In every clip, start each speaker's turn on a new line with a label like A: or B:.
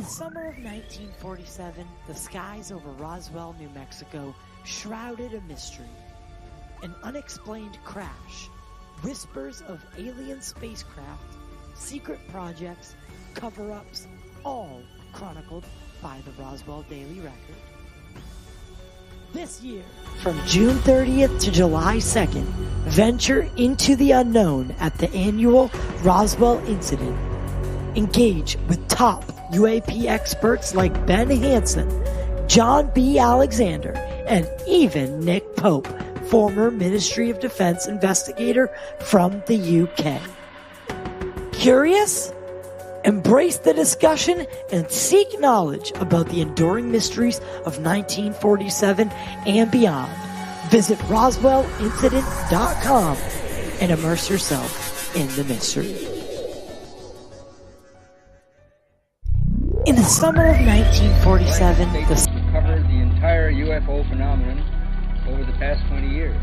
A: summer of 1947, the skies over Roswell, New Mexico shrouded a mystery. An unexplained crash, whispers of alien spacecraft, secret projects, cover-ups, all chronicled by the Roswell Daily Record. This year, from June 30th to July 2nd, venture into the unknown at the annual Roswell Incident. Engage with top UAP experts like Ben Hansen, John B. Alexander, and even Nick Pope, former Ministry of Defense investigator from the UK. Curious? Embrace the discussion and seek knowledge about the enduring mysteries of 1947 and beyond. Visit RoswellIncident.com and immerse yourself in the mystery. In the summer of 1947,
B: They covered the entire UFO phenomenon over the past 20 years.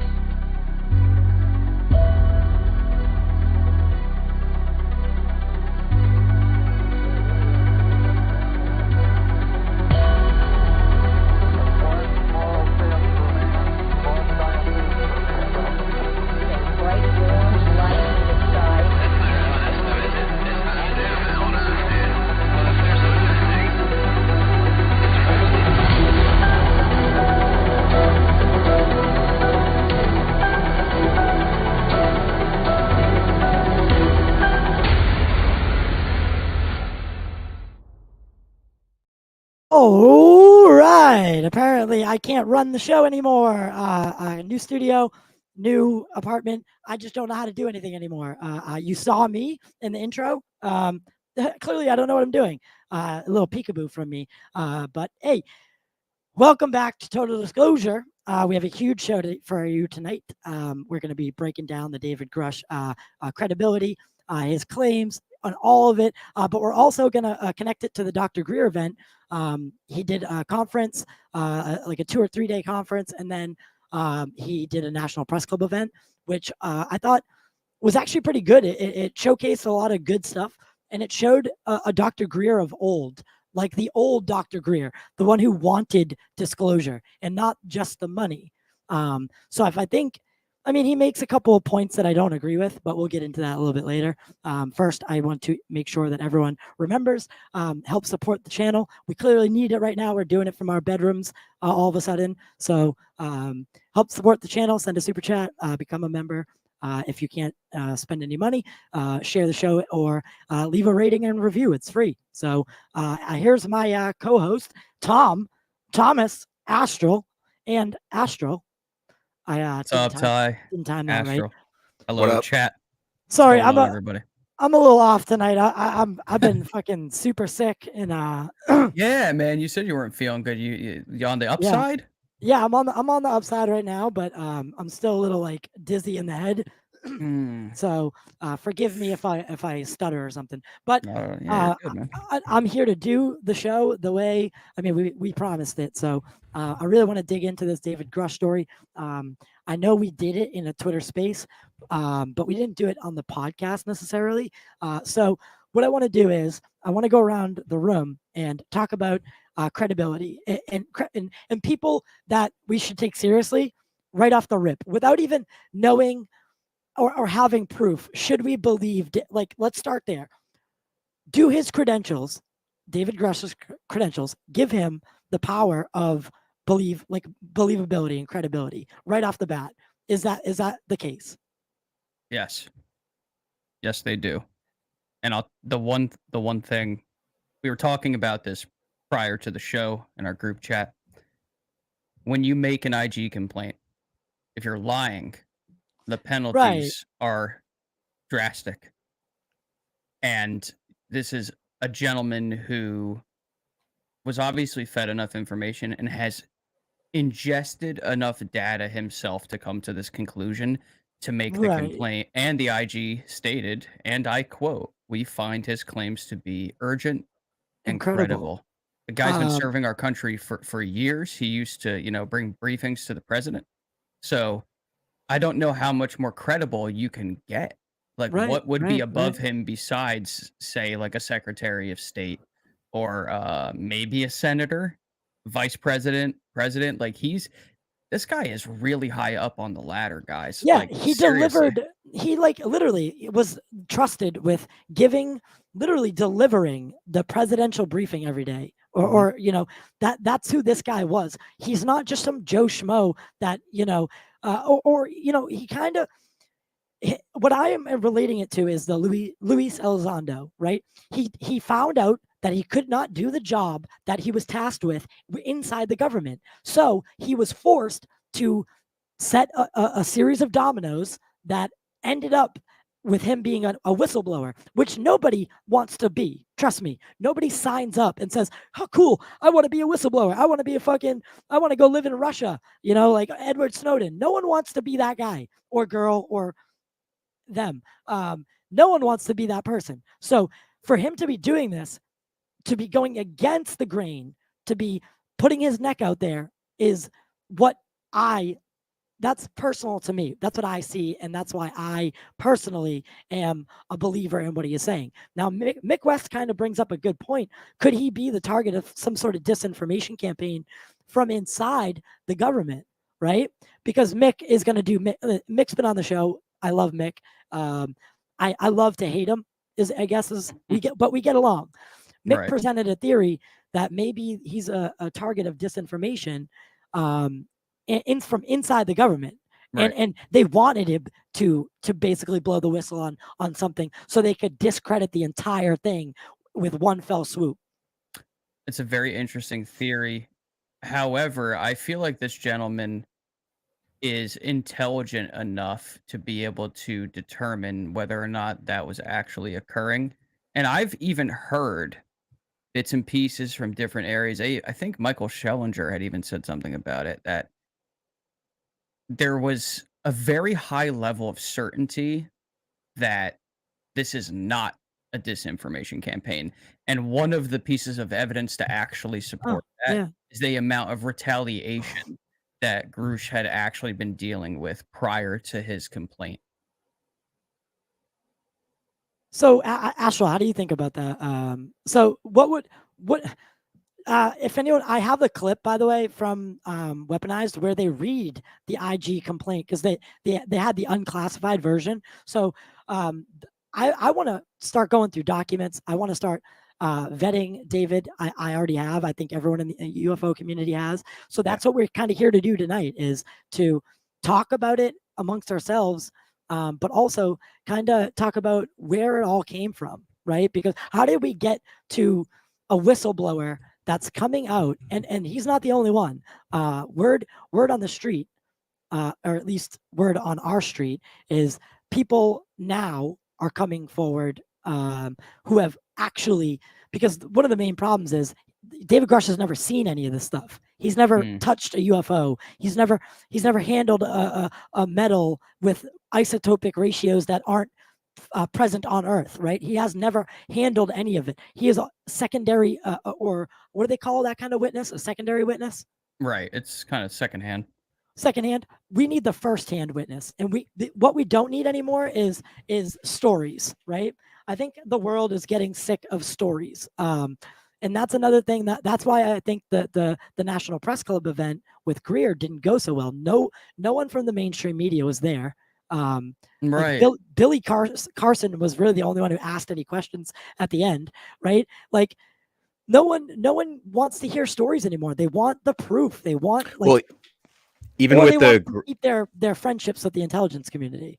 A: all right. Apparently, I can't run the show anymore. New studio, new apartment. I just don't know how to do anything anymore. You saw me in the intro. Clearly, I don't know what I'm doing. A little peekaboo from me. But hey, welcome back to Total Disclosure. We have a huge show for you tonight. We're going to be breaking down the David Grusch credibility, his claims on all of it, but we're also going to connect it to the Dr. Greer event. He did a conference, like a 2 or 3 day conference, and then he did a National Press Club event, which I thought was actually pretty good. It showcased a lot of good stuff, and it showed a Dr. Greer of old, like the old Dr. Greer, the one who wanted disclosure and not just the money. So I mean, he makes a couple of points that I don't agree with, but we'll get into that a little bit later. First, I want to make sure that everyone remembers, help support the channel. We clearly need it right now. We're doing it from our bedrooms all of a sudden. So help support the channel, send a super chat, become a member. If you can't spend any money, share the show or leave a rating and review. It's free. So here's my co-host, Thomas, Astral, and Astral.
C: What's up, Ty?
A: Didn't time that right.
C: Hello, chat.
A: Sorry,
C: everybody.
A: I'm a little off tonight. I've been fucking super sick and
C: yeah, man. You said you weren't feeling good. You on the upside?
A: Yeah, I'm on the upside right now, but I'm still a little like dizzy in the head. So forgive me if I stutter or something. But I'm here to do the show the way, I mean, we promised it. So I really want to dig into this David Grusch story. I know we did it in a Twitter space, but we didn't do it on the podcast necessarily. So what I want to do is I want to go around the room and talk about credibility and people that we should take seriously right off the rip without even knowing or having proof. Should we believe, like, let's start there. Do his credentials, David Grusch's credentials, give him the power of believability and credibility right off the bat? Is that the case?
C: Yes, they do. And the one thing, we were talking about this prior to the show in our group chat. When you make an IG complaint, if you're lying, the penalties are drastic. And this is a gentleman who was obviously fed enough information and has ingested enough data himself to come to this conclusion to make the complaint. And the IG stated, and I quote, "We find his claims to be urgent and credible." The guy's been serving our country for years. He used to, bring briefings to the president. So I don't know how much more credible you can get. Like, what would be above him besides, say, like a Secretary of State or maybe a senator, vice president, president. Like this guy is really high up on the ladder, guys.
A: Yeah,
C: Like
A: he
C: seriously.
A: delivered. He like literally was trusted with literally delivering the presidential briefing every day, or that's who this guy was. He's not just some Joe Schmo that or he kind of. What I am relating it to is the Luis Elizondo, right? He found out that he could not do the job that he was tasked with inside the government, so he was forced to set a series of dominoes that ended up with him being a whistleblower, which nobody wants to be. Trust me, nobody signs up and says, "Oh, cool, I want to be a whistleblower. I want to be I want to go live in Russia." Like Edward Snowden. No one wants to be that guy or girl or them. No one wants to be that person. So for him to be doing this, to be going against the grain, to be putting his neck out there is that's personal to me. That's what I see, and that's why I personally am a believer in what he is saying. Now, Mick West kind of brings up a good point. Could he be the target of some sort of disinformation campaign from inside the government, right? Because Mick is going to do. Mick's been on the show. I love Mick. I love to hate him. We get along. Mick presented a theory that maybe he's a target of disinformation from inside the government. Right. And they wanted him to basically blow the whistle on something so they could discredit the entire thing with one fell swoop.
C: It's a very interesting theory. However, I feel like this gentleman is intelligent enough to be able to determine whether or not that was actually occurring. And I've even heard bits and pieces from different areas. I think Michael Schellinger had even said something about it, that there was a very high level of certainty that this is not a disinformation campaign. And one of the pieces of evidence to actually support that is the amount of retaliation that Grusch had actually been dealing with prior to his complaint.
A: So, Astral, how do you think about that? So if anyone, I have the clip, by the way, from Weaponized where they read the IG complaint, because they had the unclassified version. So I want to start going through documents. I want to start vetting David. I already have. I think everyone in the UFO community has. So that's what we're kind of here to do tonight, is to talk about it amongst ourselves, but also kind of talk about where it all came from, right? Because how did we get to a whistleblower that's coming out, and he's not the only one. Word on the street, or at least word on our street, is people now are coming forward who have actually, because one of the main problems is David Grusch has never seen any of this stuff. He's never touched a UFO. He's never handled a metal with isotopic ratios that aren't present on Earth, right? He has never handled any of it. He is a secondary, or what do they call that kind of witness? A secondary witness?
C: Right. It's kind of secondhand.
A: Secondhand. We need the firsthand witness, and what we don't need anymore is stories, right? I think the world is getting sick of stories, and that's another thing that's why I think the National Press Club event with Greer didn't go so well. No one from the mainstream media was there.
C: Right.
A: Like Billy Carson was really the only one who asked any questions at the end, right? Like no one wants to hear stories anymore. They want the proof. They want
D: even with
A: keep their friendships with the intelligence community.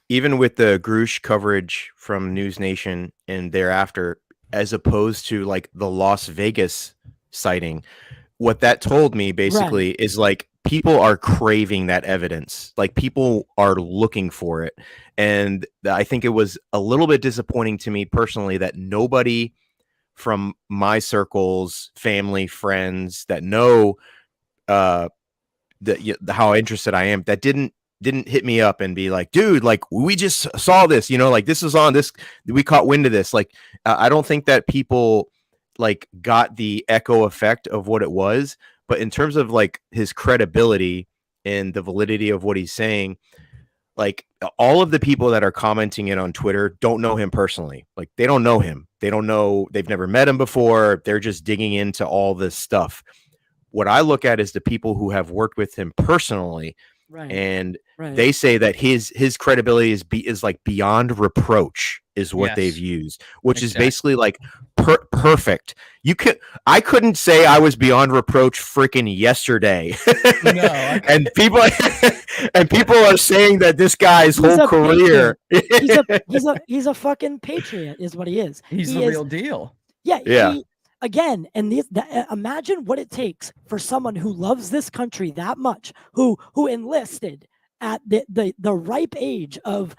D: Even with the Grusch coverage from News Nation and thereafter, as opposed to like the Las Vegas sighting, what that told me basically is like people are craving that evidence. Like people are looking for it. And I think it was a little bit disappointing to me personally that nobody from my circles, family, friends that know how interested I am, that didn't hit me up and be like, dude, like we just saw this, like this is on this, we caught wind of this. Like I don't think that people like got the echo effect of what it was, but in terms of like his credibility and the validity of what he's saying, like all of the people that are commenting it on Twitter don't know him personally. Like they don't know him. they don't know, they've never met him before. They're just digging into all this stuff. What I look at is the people who have worked with him personally,
A: Right.
D: and
A: Right.
D: they say that his credibility is like beyond reproach is what
C: Yes.
D: they've used, which is
C: Exactly.
D: basically like perfect. I couldn't say I was beyond reproach freaking yesterday.
C: No, I-
D: and people are saying that this guy's
A: He's
D: whole
A: a
D: career.
A: He's a fucking patriot, is what he is.
C: he's
A: He
C: the
A: is,
C: real deal.
A: Yeah.
D: Yeah.
A: Again, and imagine what it takes for someone who loves this country that much, who enlisted at the ripe age of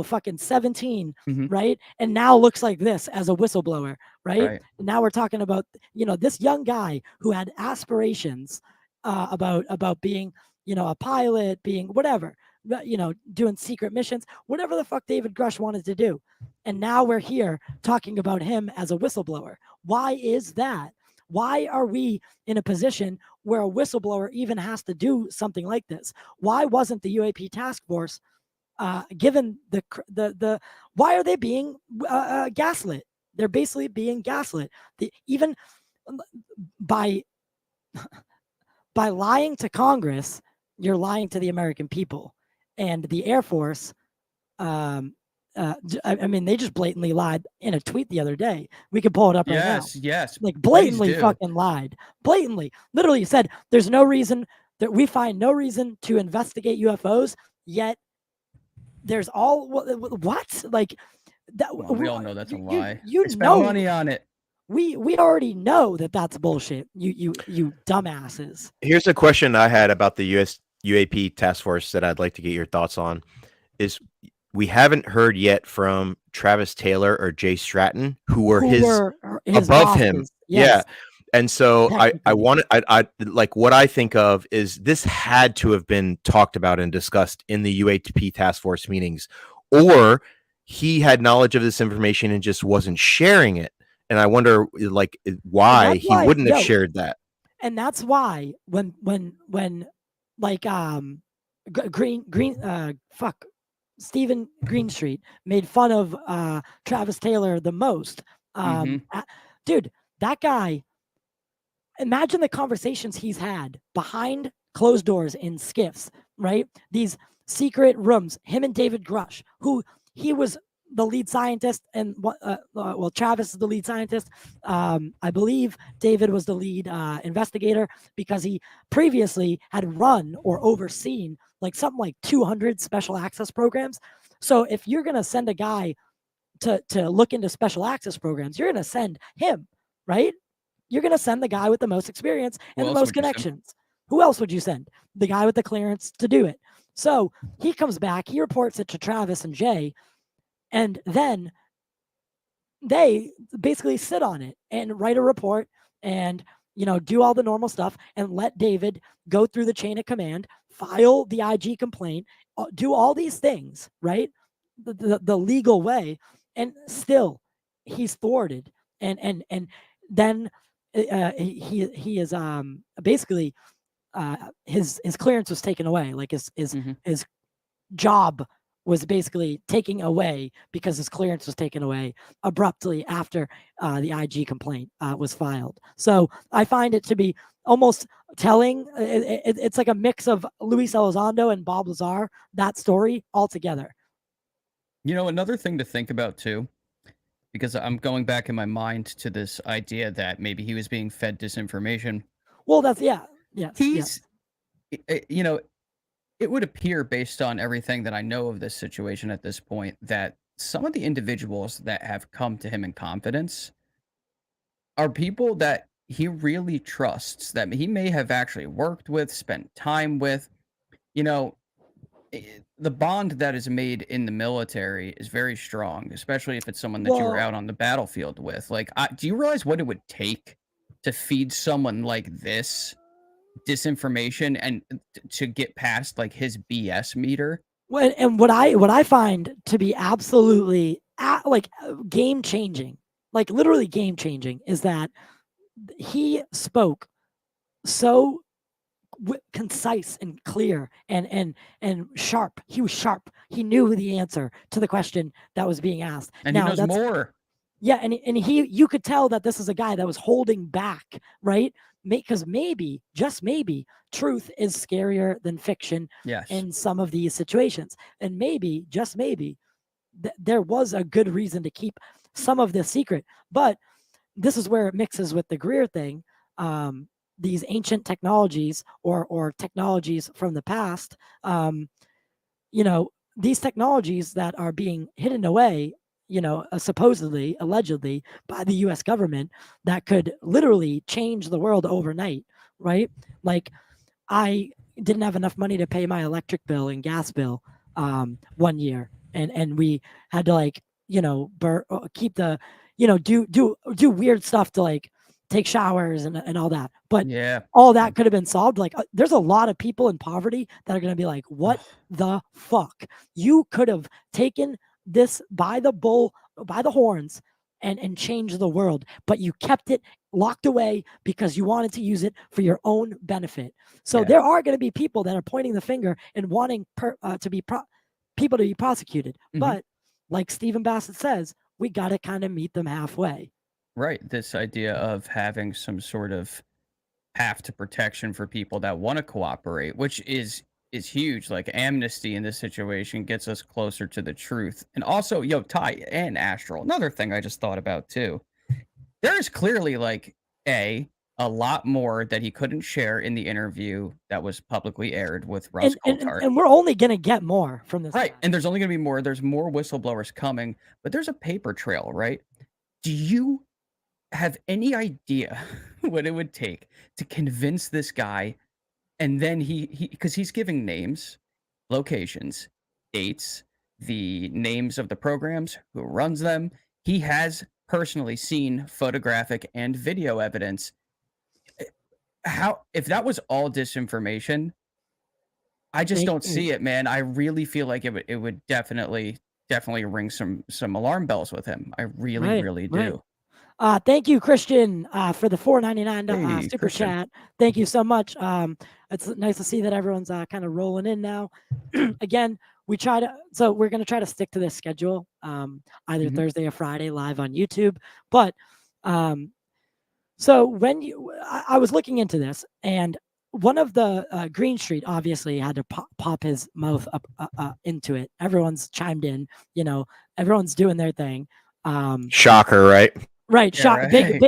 A: fucking 17,
C: Mhm.
A: right? And now looks like this as a whistleblower, right?
C: Right.
A: Now we're talking about this young guy who had aspirations about being a pilot, being whatever, doing secret missions, whatever the fuck David Grusch wanted to do. And now we're here talking about him as a whistleblower. Why is that? Why are we in a position where a whistleblower even has to do something like this? Why wasn't the UAP task force given the why are they being gaslit? They're basically being gaslit. Even by lying to Congress, you're lying to the American people. And the Air Force, I mean, they just blatantly lied in a tweet the other day. We could pull it up right now.
C: Yes.
A: Like
C: Please
A: blatantly
C: do.
A: fucking lied. Blatantly. Literally said there's no reason that we find no reason to investigate UFOs, yet there's all what? Like that
C: Well, we all know that's a lie.
A: You
C: They spend
A: know
C: money on it.
A: we already know that that's bullshit. You dumbasses.
D: Here's a question I had about the UAP task force that I'd like to get your thoughts on. Is we haven't heard yet from Travis Taylor or Jay Stratton, who were his above him.
A: bosses. Yes.
D: Yeah. And so I
A: Technically.
D: want I like what I think of is this had to have been talked about and discussed in the UAP task force meetings, or he had knowledge of this information and just wasn't sharing it. And I wonder like why he wouldn't have shared that.
A: And that's why when like Stephen Greenstreet made fun of Travis Taylor the most. Dude, that guy, imagine the conversations he's had behind closed doors in skiffs, right? These secret rooms, him and David Grusch, who he was the lead scientist, and well, Travis is the lead scientist. I believe David was the lead investigator because he previously had run or overseen like something like 200 special access programs. So if you're gonna send a guy to look into special access programs, you're gonna send him, right? You're gonna send the guy with the most experience and the most connections. Who else would you send? The guy with the clearance to do it. So he comes back, he reports it to Travis and Jay, and then they basically sit on it and write a report and do all the normal stuff and let David go through the chain of command, file the IG complaint, do all these things, right? The legal way, and still he's thwarted. And then he is basically his clearance was taken away. Like his job was basically taken away because his clearance was taken away abruptly after the IG complaint was filed. So I find it to be almost telling. It's like a mix of Luis Elizondo and Bob Lazar, that story altogether.
C: Another thing to think about too, because I'm going back in my mind to this idea that maybe he was being fed disinformation.
A: Well, that's yes.
C: It would appear, based on everything that I know of this situation at this point, that some of the individuals that have come to him in confidence are people that he really trusts, that he may have actually worked with, spent time with. The bond that is made in the military is very strong, especially if it's someone that you were out on the battlefield with. Like, do you realize what it would take to feed someone like this disinformation and to get past like his BS meter?
A: And what I find to be absolutely game changing, like literally game changing, is that he spoke so concise and clear and sharp. He was sharp. He knew the answer to the question that was being asked.
C: And now, he knows more.
A: Yeah, and you could tell that this is a guy that was holding back, right? Because maybe, just maybe, truth is scarier than fiction
C: Yes.
A: in some of these situations, and maybe, just maybe, there was a good reason to keep some of this secret. But this is where it mixes with the Greer thing. These ancient technologies or technologies from the past, you know, these technologies that are being hidden away, supposedly, allegedly by the US government, that could literally change the world overnight, right? Like, I didn't have enough money to pay my electric bill and gas bill one year, and we had to, like, keep the, do weird stuff to, like, take showers and all that. But
C: Yeah.
A: all that could have been solved. Like, there's a lot of people in poverty that are going to be like, what the fuck? You could have taken this by the horns and changed the world, but you kept it locked away because you wanted to use it for your own benefit. So
C: Yeah.
A: there are going to be people that are pointing the finger and wanting people to be prosecuted. But like Stephen Bassett says, we got to kind of meet them halfway.
C: Right. This idea of having some sort of path to protection for people that want to cooperate, which is huge. Like, amnesty in this situation gets us closer to the truth. And also, Ty and Astral, another thing I just thought about too. There is clearly, like, a lot more that he couldn't share in the interview that was publicly aired with Russ Coulthart.
A: And we're only going to get more from this.
C: Right.
A: guy.
C: And there's only going to be more. There's more whistleblowers coming, but there's a paper trail, right? Do you have any idea what it would take to convince this guy? And then because he's giving names, locations, dates, the names of the programs, who runs them. He has personally seen photographic and video evidence. If that was all disinformation, I just don't see it, man. I really feel like it would definitely ring some alarm bells with him. I really do.
A: Thank you, Christian, for the $4.99 super
C: Christian.
A: chat. Thank you so much. It's nice to see that everyone's kind of rolling in now. Again, we're going to try to stick to this schedule, either Thursday or Friday live on YouTube. But so I was looking into this, and one of the Green Street obviously had to pop his mouth up into it. Everyone's chimed in, everyone's doing their thing.
D: Shocker, right?
A: Right,
C: Yeah, right.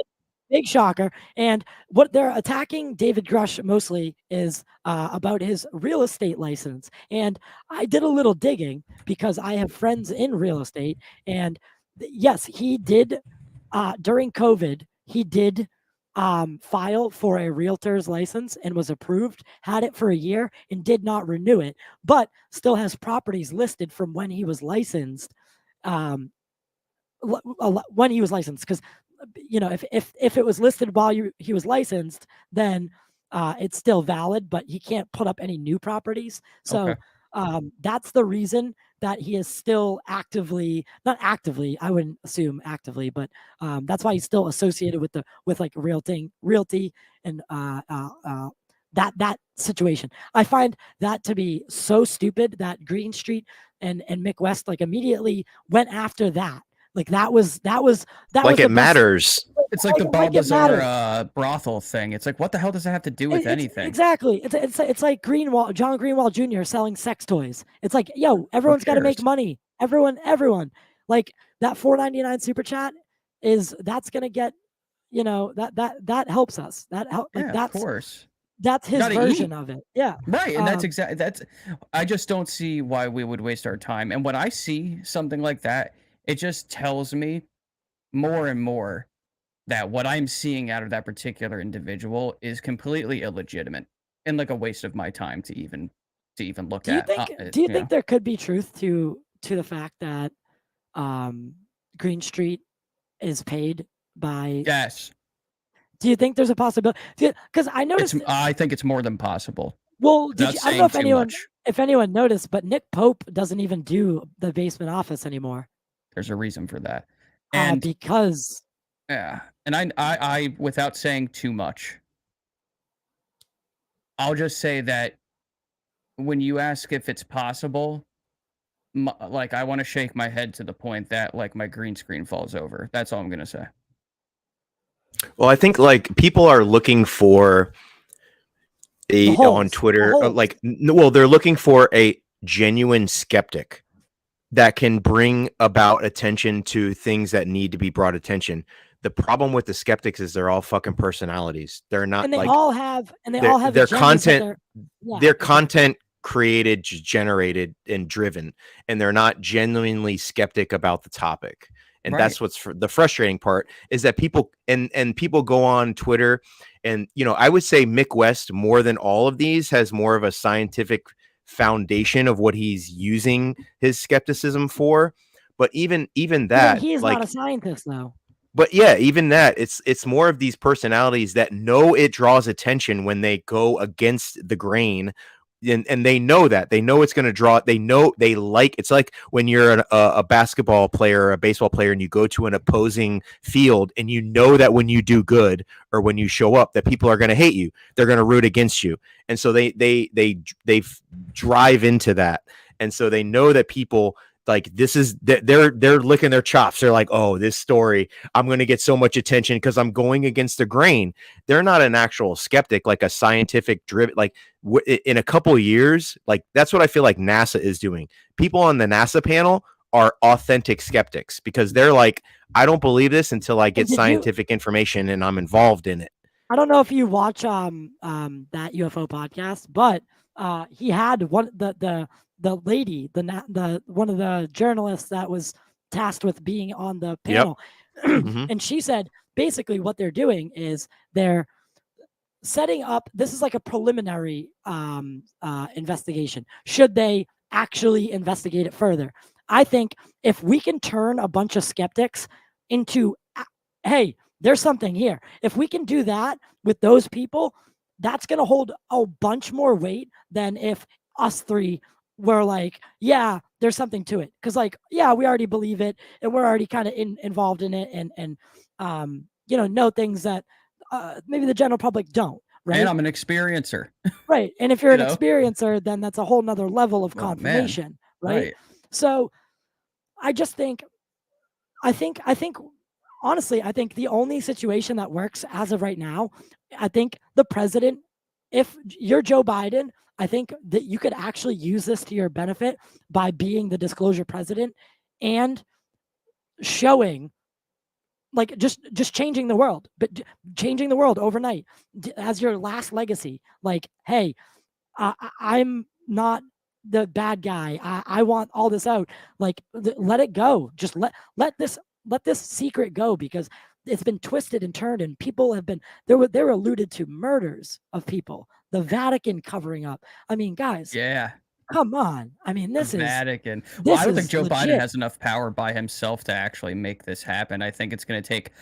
A: Big shocker. And what they're attacking David Grusch mostly is about his real estate license. And I did a little digging because I have friends in real estate. And yes, he did, during COVID, he did file for a realtor's license and was approved, had it for a year and did not renew it, but still has properties listed from when he was licensed. When he was licensed, because if it was listed while he was licensed, then it's still valid, but he can't put up any new properties. So that's the reason that he is still not actively, I wouldn't assume actively, but that's why he's still associated with like realty and that situation. I find that to be so stupid that Green Street and Mick West like immediately went after that. Like that was
D: like it matters.
C: It's like the Balthazar brothel thing. It's like, what the hell does that have to do with anything?
A: Exactly. It's like John Greenwald Jr. selling sex toys. It's like, yo, everyone's got to make money. Everyone. Like that $4.99 super chat that's gonna get, that helps us. That help. Like
C: yeah,
A: that's,
C: of course.
A: That's his version of it. Yeah.
C: Right. And I just don't see why we would waste our time. And when I see something like that, it just tells me more and more that what I'm seeing out of that particular individual is completely illegitimate and like a waste of my time to even look at.
A: Do you think there could be truth to the fact that Green Street is paid by?
C: Yes.
A: Do you think there's a possibility? Because I noticed.
C: I think it's more than possible.
A: Well, I don't know if anyone noticed, but Nick Pope doesn't even do the basement office anymore.
C: There's a reason for that, and
A: because
C: and I without saying too much, I'll just say that when you ask if it's possible, like I want to shake my head to the point that like my green screen falls over. That's all I'm gonna say.
D: Well, I think like people are looking for on
A: holes, the
D: Twitter,
A: holes.
D: well, they're looking for a genuine skeptic that can bring about attention to things that need to be brought attention. The problem with the skeptics is they're all fucking personalities. They're not
A: And they
D: like
A: all have
D: their
A: agendas that
D: content.
A: yeah,
D: Their
A: exactly.
D: content created, generated, and driven, and they're not genuinely skeptic about the topic. And
C: Right.
D: that's what's the frustrating part is that people and people go on Twitter, and I would say Mick West more than all of these has more of a scientific foundation of what he's using his skepticism for. But even that,
A: he's
D: like,
A: not a scientist though.
D: but yeah, even that, it's more of these personalities that know it draws attention when they go against the grain. And they know that it's going to draw. They know it's like when you're a basketball player or a baseball player and you go to an opposing field and you know that when you do good or when you show up that people are going to hate you, they're going to root against you, and so they drive into that, and so they know that people like this is they're licking their chops. They're like, oh, this story, I'm going to get so much attention because I'm going against the grain. They're not an actual skeptic, like a scientific driven, like in a couple of years, like that's what I feel like NASA is doing. People on the NASA panel are authentic skeptics because they're like, I don't believe this until I get scientific information and I'm involved in it.
A: I don't know if you watch that UFO podcast, but he had the lady, the one of the journalists that was tasked with being on the panel.
D: Yep.
A: And she said basically what they're doing is they're setting up, this is like a preliminary investigation. Should they actually investigate it further? I think if we can turn a bunch of skeptics into, hey, there's something here. If we can do that with those people, that's going to hold a bunch more weight than if us three were like, yeah, there's something to it. Because like, yeah, we already believe it and we're already kind of involved in it and know things that maybe the general public don't. Right.
C: And I'm an experiencer.
A: Right. And if you're an experiencer, then that's a whole nother level of confirmation. Right? So I just think, honestly, I think the only situation that works as of right now, I think the president, if you're Joe Biden, I think that you could actually use this to your benefit by being the disclosure president and showing, like, just changing the world, but changing the world overnight as your last legacy. Like, hey, I'm not the bad guy. I want all this out. Like, let it go. Just let this secret go, because it's been twisted and turned, and people have been there were alluded to murders of people, the Vatican covering up. I mean, guys, come on. I mean, this
C: Vatican.
A: Is
C: well, I don't think Joe
A: legit.
C: Biden has enough power by himself to actually make this happen. I think it's going to take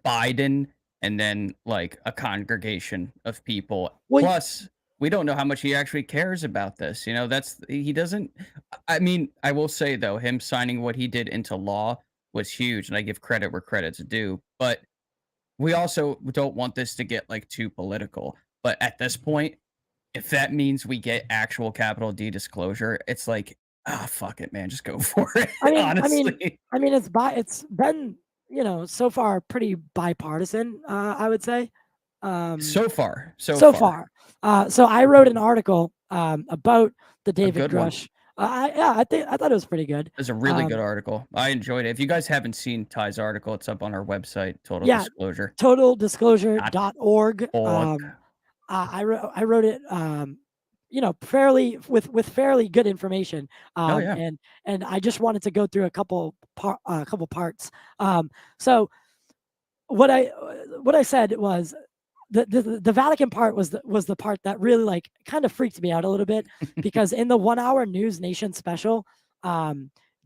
C: Biden and then like a congregation of people. Plus, we don't know how much he actually cares about this. He doesn't. I mean, I will say though, him signing what he did into law was huge, and I give credit where credit's due. But we also don't want this to get like too political. But at this point, if that means we get actual capital D disclosure, it's like, fuck it, man, just go for it. Honestly,
A: I mean, it's been so far pretty bipartisan. I would say.
C: So far.
A: So I wrote an article about the David Grusch. I thought it was pretty good.
C: It's a really good article. I enjoyed it. If you guys haven't seen Ty's article, it's up on our website, Total Disclosure.
A: TotalDisclosure.org. I wrote it, fairly with fairly good information. And I just wanted to go through a couple parts. So what I said was the Vatican part was the part that really like kind of freaked me out a little bit, because in the 1 hour News Nation special,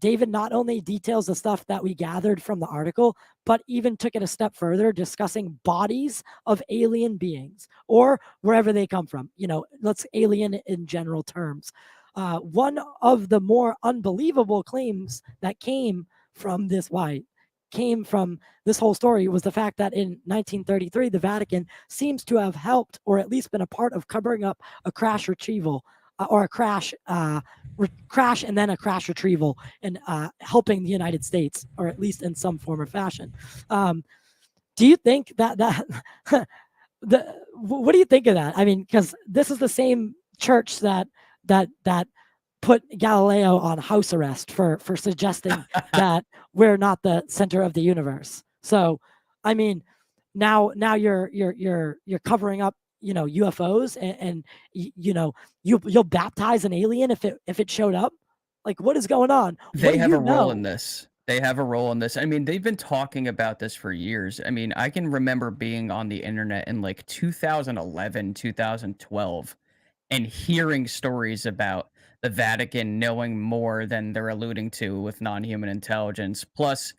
A: David not only details the stuff that we gathered from the article, but even took it a step further, discussing bodies of alien beings or wherever they come from. Let's alien in general terms. One of the more unbelievable claims that came from this whole story was the fact that in 1933, the Vatican seems to have helped or at least been a part of covering up a crash retrieval or a crash, crash and then a crash retrieval, and helping the United States, or at least in some form or fashion. Do you think that what do you think of that? I mean, because this is the same church that put Galileo on house arrest for suggesting that we're not the center of the universe. So, I mean, now you're covering up, UFOs, and you'll baptize an alien if it showed up. Like, what is going on?
C: They have a role in this. They have a role in this. I mean, they've been talking about this for years. I mean, I can remember being on the internet in like 2011, 2012, and hearing stories about the Vatican knowing more than they're alluding to with non-human intelligence. Plus,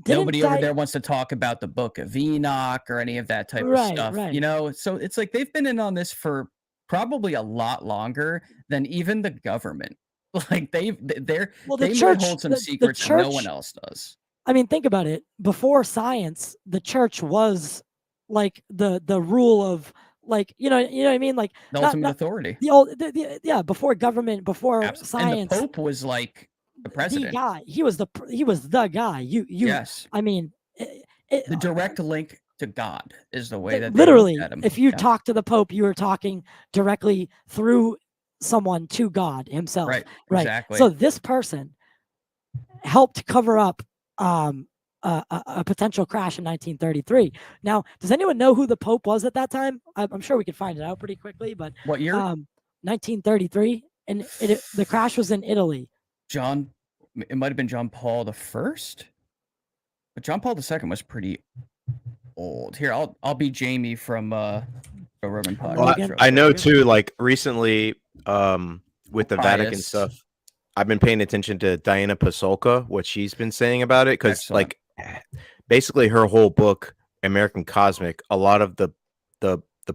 C: nobody over there wants to talk about the Book of Enoch or any of that type of stuff.
A: Right.
C: So it's like they've been in on this for probably a lot longer than even the government. Like they hold some secrets that no one else does.
A: I mean, think about it. Before science, the church was like the rule of, like, you know what I mean, like
C: the ultimate authority.
A: Before government, before science,
C: and the Pope was like the president.
A: The guy. He was the guy.
C: Yes.
A: I mean,
C: the direct link to God is the way that
A: literally.
C: They look at him.
A: If you talk to the Pope, you are talking directly through someone to God himself.
C: Right. Exactly.
A: So this person helped cover up a potential crash in 1933. Now, does anyone know who the Pope was at that time? I'm sure we could find it out pretty quickly. But
C: what year?
A: 1933, and the crash was in Italy.
C: It might have been John Paul the First, but John Paul II was pretty old. Here, I'll be Jamie from Joe Rogan podcast.
D: I know too. Like recently, with the Vatican stuff, I've been paying attention to Diana Pasulka, what she's been saying about it, because like basically her whole book, American Cosmic, a lot of the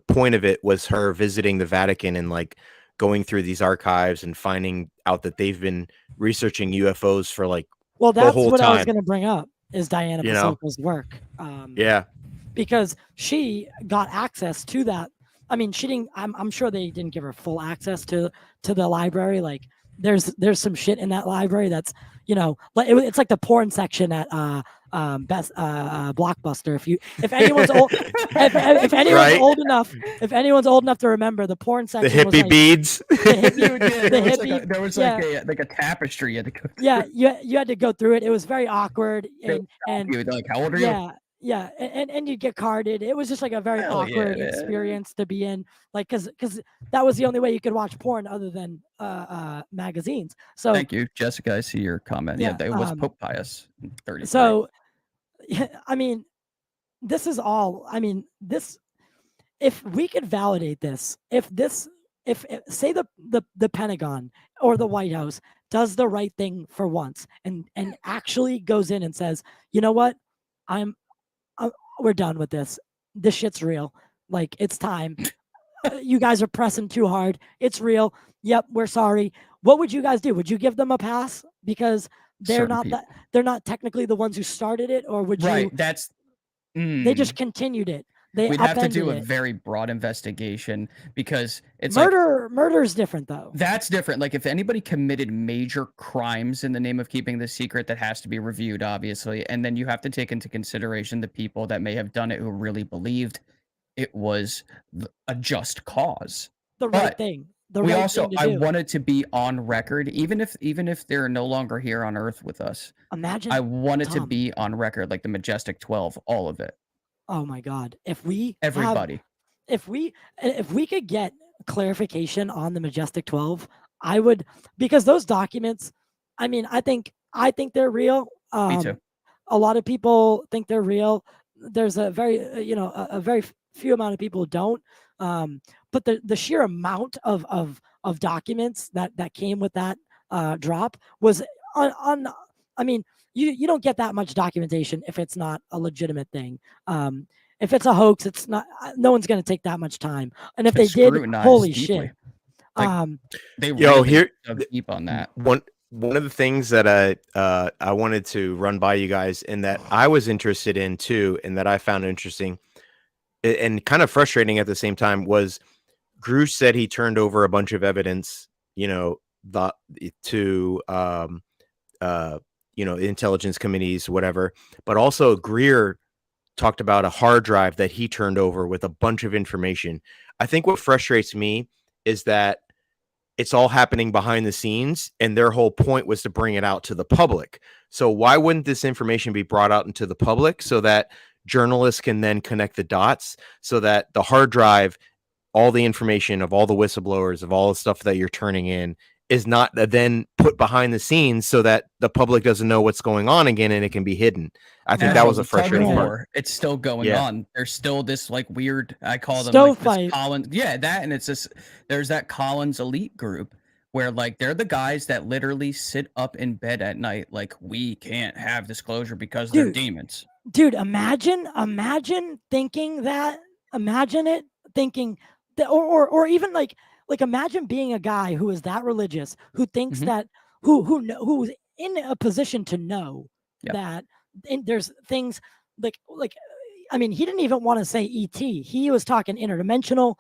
D: point of it was her visiting the Vatican and like going through these archives and finding out that they've been researching UFOs for like
A: that's
D: the whole
A: what
D: time.
A: I was going to bring up is Diana Pasulka's work. Because she got access to that. I mean, she didn't. I'm sure they didn't give her full access to the library. Like, there's some shit in that library that's, it's like the porn section at Blockbuster. If anyone's old, if anyone's old enough, to remember, the porn section,
D: the hippie beads,
C: there was like a tapestry you had to go through.
A: Yeah, you had to go through it. It was very awkward, and
C: like, how old are you?
A: Yeah, and you get carded. It was just like a very awkward experience to be in, like, because that was the only way you could watch porn other than magazines. So
C: thank you, Jessica. I see your comment. Yeah, it was Pope Pius 33.
A: So, I mean, this is all. I mean, if we could validate this, if say the Pentagon or the White House does the right thing for once and actually goes in and says, you know what, we're done with this. This shit's real. Like, it's time. You guys are pressing too hard. It's real. Yep, we're sorry. What would you guys do? Would you give them a pass because they're not technically the ones who started it, or would you?
C: Right. That's.
A: They just continued it.
C: We'd have to do a very broad investigation because it's
A: murder's different though.
C: That's different. Like, if anybody committed major crimes in the name of keeping the secret, that has to be reviewed, obviously. And then you have to take into consideration the people that may have done it who really believed it was a just cause.
A: The right thing.
C: I wanted to be on record, even if they're no longer here on Earth with us.
A: Imagine.
C: I wanted to be on record, like the Majestic 12, all of it.
A: Oh my God! If we could get clarification on the Majestic 12, I would, because those documents. I mean, I think they're real.
C: Me too.
A: A lot of people think they're real. There's a very a very few amount of people who don't. But the sheer amount of documents that came with that drop was on. I mean, you don't get that much documentation if it's not a legitimate thing. If it's a hoax, it's not. No one's going to take that much time. And if they did, holy shit!
C: They really dug deep on that.
D: One of the things that I wanted to run by you guys, and that I was interested in too, and that I found interesting and kind of frustrating at the same time, was Grusch said he turned over a bunch of evidence, to intelligence committees, whatever. But also Greer talked about a hard drive that he turned over with a bunch of information. I think what frustrates me is that it's all happening behind the scenes, and their whole point was to bring it out to the public. So why wouldn't this information be brought out into the public so that journalists can then connect the dots, so that the hard drive, all the information of all the whistleblowers, of all the stuff that you're turning in, is not then put behind the scenes so that the public doesn't know what's going on again and it can be hidden. I think that was a frustrating part.
C: It's still going on. There's still this like weird, I call them
A: Stove
C: like
A: fight.
C: Collins. Yeah, that, and it's this, there's that Collins elite group where like they're the guys that literally sit up in bed at night like, we can't have disclosure because they're demons.
A: Dude, imagine thinking that, or even like imagine being a guy who is that religious, who thinks that, who's in a position to know that there's things like I mean, he didn't even want to say ET. He was talking interdimensional.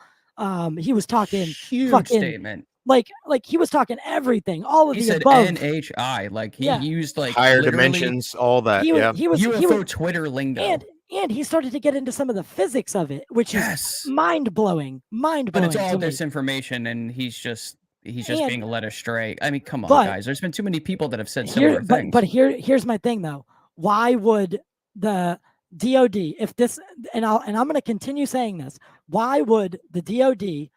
A: He was talking
C: huge statement.
A: Like he was talking everything, all of
C: he
A: the
C: said
A: above.
C: NHI, like he used like
D: higher dimensions, all that.
A: He was
C: UFO Twitter lingo.
A: And he started to get into some of the physics of it, which is mind blowing.
C: But it's all disinformation, and he's just being led astray. I mean, come on, guys. There's been too many people that have said similar things.
A: But here's my thing though. Why would the DOD, if this, and I'm going to continue saying this, why would the DOD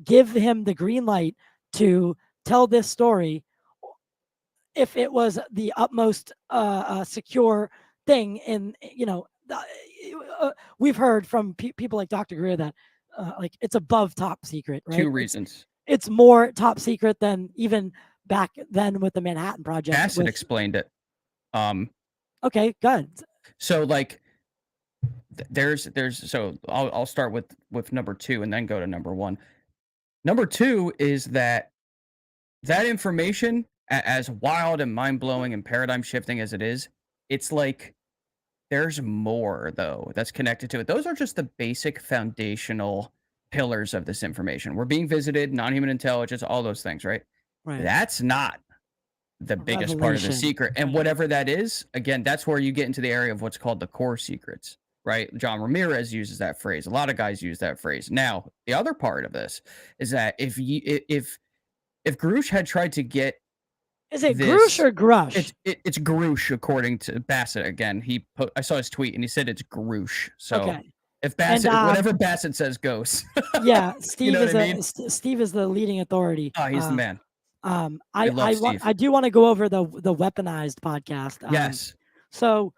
A: give him the green light to tell this story if it was the utmost secure thing? In we've heard from people like Dr. Greer that like it's above top secret, right?
C: Two reasons.
A: It's more top secret than even back then with the Manhattan Project.
C: Bassett explained it.
A: Okay, good.
C: So like there's so I'll start with number 2 and then go to number 1. Number 2 is that information, as wild and mind-blowing and paradigm shifting as it is, it's like there's more though that's connected to it. Those are just the basic foundational pillars of this information. We're being visited, non-human intelligence, all those things, right? That's not the biggest part of the secret. And whatever that is, again, that's where you get into the area of what's called the core secrets, right? John Ramirez uses that phrase. A lot of guys use that phrase. Now, the other part of this is that if Grusch had tried to get,
A: is it Grusch or Grusch?
C: It's Grusch, according to Bassett. Again, I saw his tweet and he said it's Grusch. So if Bassett, whatever Bassett says goes.
A: Yeah, Steve Steve is the leading authority.
C: Oh, he's the man.
A: I do want to go over the weaponized podcast.
C: Yes.
A: So,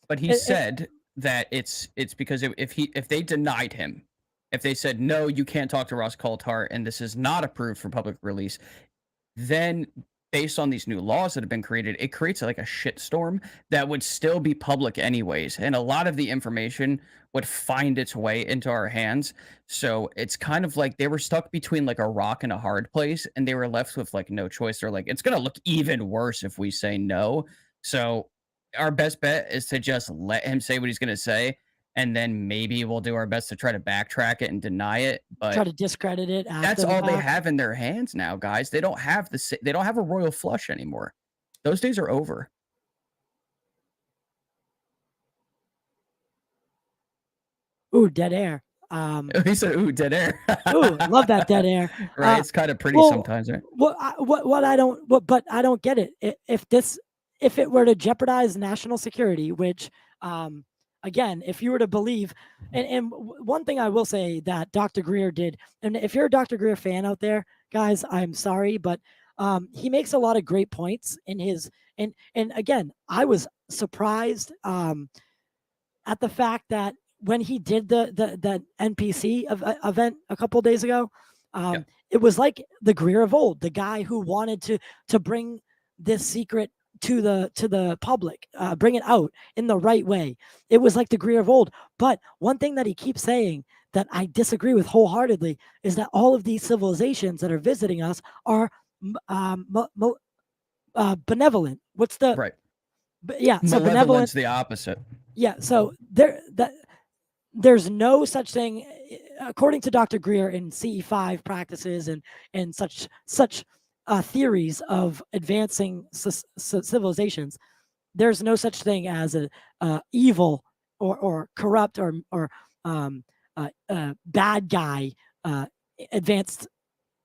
C: but he said that it's because if they denied him, if they said no, you can't talk to Ross Coulthart and this is not approved for public release, then based on these new laws that have been created, it creates like a shitstorm that would still be public anyways, and a lot of the information would find its way into our hands. So it's kind of like they were stuck between like a rock and a hard place, and they were left with like no choice. They're like, it's gonna look even worse if we say no. So our best bet is to just let him say what he's gonna say, and then maybe we'll do our best to try to backtrack it and deny it, but
A: try to discredit it.
C: That's all they have in their hands now, guys. They don't have a royal flush anymore. Those days are over.
A: Ooh, dead air.
C: He said, "Ooh, dead air."
A: Ooh, love that dead air.
C: Right, it's kind of pretty sometimes, right?
A: But I don't get it. If it were to jeopardize national security, which again, if you were to believe, and one thing I will say that Dr. Greer did, and if you're a Dr. Greer fan out there, guys, I'm sorry, but he makes a lot of great points in his, and again, I was surprised at the fact that when he did the NPC event a couple of days ago, it was like the Greer of old, the guy who wanted to bring this secret to the public, bring it out in the right way. It was like the Greer of old. But one thing that he keeps saying that I disagree with wholeheartedly is that all of these civilizations that are visiting us are benevolent. What's the
C: right?
A: Yeah, so benevolent's
C: the opposite.
A: Yeah, so there's no such thing, according to Dr. Greer, in CE5 practices and such theories of advancing civilizations. There's no such thing as a evil or corrupt or bad guy advanced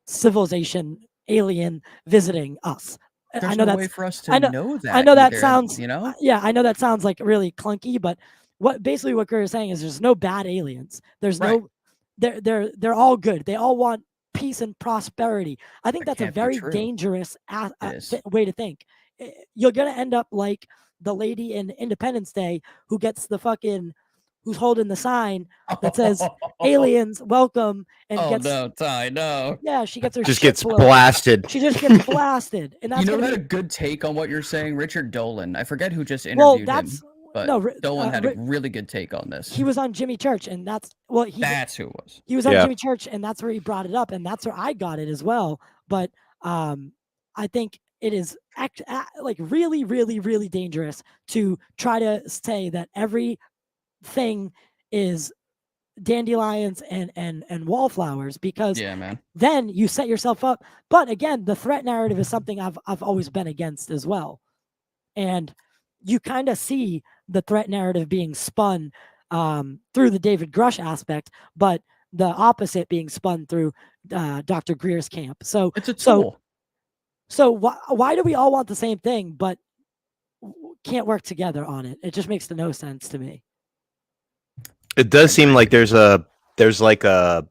A: civilization alien visiting us.
C: There's
A: I know
C: no
A: that's
C: way for us to
A: I know
C: know that.
A: I know that
C: either,
A: sounds
C: you know.
A: yeah, I know that sounds like really clunky, but what Greer is saying is there's no bad aliens. There's
C: Right.
A: no they're all good. They all want peace and prosperity. I think
C: That
A: that's a
C: can't be
A: very
C: true.
A: dangerous
C: It is.
A: way to think. You're gonna end up like the lady in Independence Day who gets the fucking who's holding the sign that says aliens welcome and
C: Oh
A: gets
C: no, Ty, no.
A: yeah, she gets her
D: Just
A: shit
D: gets
A: blown.
D: blasted.
A: She just gets blasted, and that's
C: You know who
A: gonna
C: had
A: be
C: a good take on what you're saying? Richard Dolan. I forget who just
A: well.
C: interviewed
A: That's
C: him, but
A: no.
C: Dolan had a really good take on this.
A: He was on Jimmy Church, and that's well.
C: That's who it was.
A: He was on
D: Yeah.
A: Jimmy Church, and that's where he brought it up, and that's where I got it as well. But I think it is like really, really, really dangerous to try to say that everything is dandelions and wallflowers, because
C: Yeah, man.
A: then you set yourself up. But again, the threat narrative is something I've always been against as well, and you kind of see the threat narrative being spun through the David Grusch aspect, but the opposite being spun through Dr. Greer's camp. So
C: It's a tool.
A: So why do we all want the same thing but can't work together on it? It just makes no sense to me.
D: It does seem like there's like a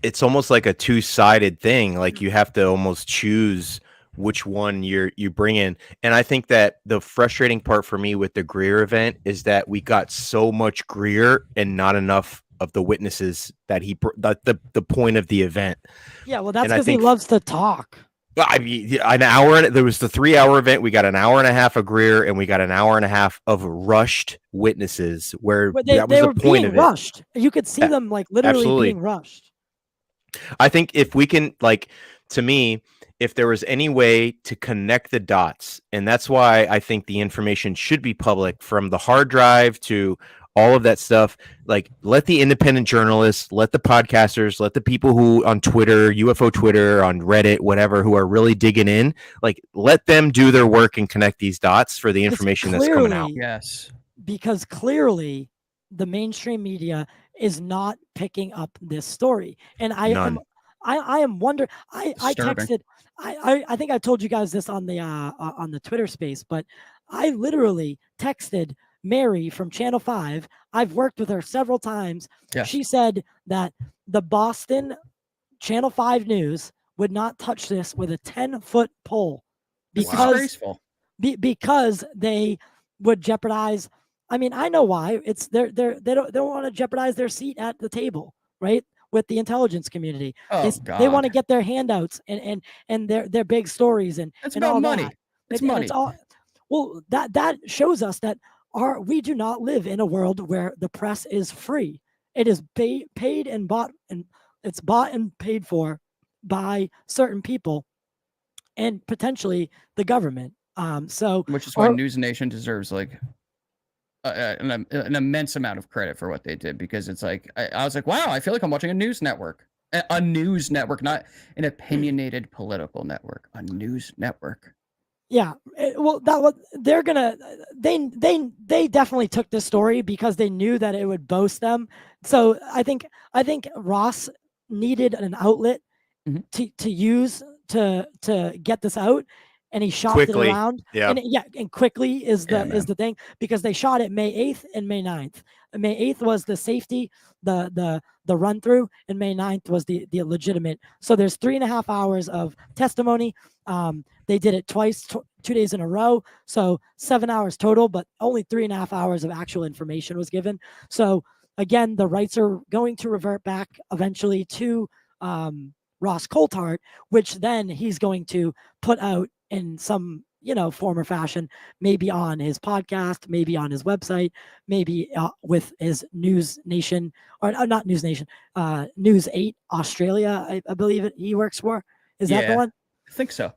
D: it's almost like a two-sided thing. Like you have to almost choose which one you bring in. And I think that the frustrating part for me with the Greer event is that we got so much Greer and not enough of the witnesses that the point of the event.
A: Yeah, well, that's because he loves to talk.
D: I mean, an hour. There was the 3-hour event. We got an hour and a half of Greer, and we got an hour and a half of rushed witnesses. Where that was the point of it.
A: Rushed. You could see them like literally being rushed.
D: I think if we can, like, to me, if there was any way to connect the dots, and that's why I think the information should be public, from the hard drive to all of that stuff. Like, let the independent journalists, let the podcasters, let the people who on Twitter, UFO Twitter, on Reddit, whatever, who are really digging in, like, let them do their work and connect these dots for the information that's coming out.
C: Yes.
A: Because clearly the mainstream media is not picking up this story. And I am wondering, I texted, I think I told you guys this on the Twitter space, but I literally texted Mary from Channel 5. I've worked with her several times.
C: Yes.
A: She said that the Boston Channel 5 News would not touch this with a 10-foot pole because they would jeopardize. I mean, I know why. It's they don't want to jeopardize their seat at the table, right? With the intelligence community. They want to get their handouts and their big stories and
C: it's
A: and
C: about
A: all
C: money.
A: that.
C: It's
A: and
C: money.
A: It's all, well, that shows us that we do not live in a world where the press is free. It is paid and bought, and it's bought and paid for by certain people and potentially the government. So
C: which is why News Nation deserves like an immense amount of credit for what they did, because it's like I was like, wow, I feel like I'm watching a news network. A news network, not an opinionated political network. A news network.
A: Yeah, well, they definitely took this story because they knew that it would boast them. So I think Ross needed an outlet to use to get this out, and he shot it around.
D: Yeah,
A: and quickly is the thing, because they shot it May 8th and May 9th. May 8th was the safety, the run through, and May 9th was the legitimate. So there's 3.5 hours of testimony. They did it twice, 2 days in a row. So 7 hours total, but only 3.5 hours of actual information was given. So again, the rights are going to revert back eventually to Ross Coulthart, which then he's going to put out in some, form or fashion, maybe on his podcast, maybe on his website, maybe with his News Nation, or not News Nation, News 8 Australia, I believe he works for. Is that the one?
C: I think so.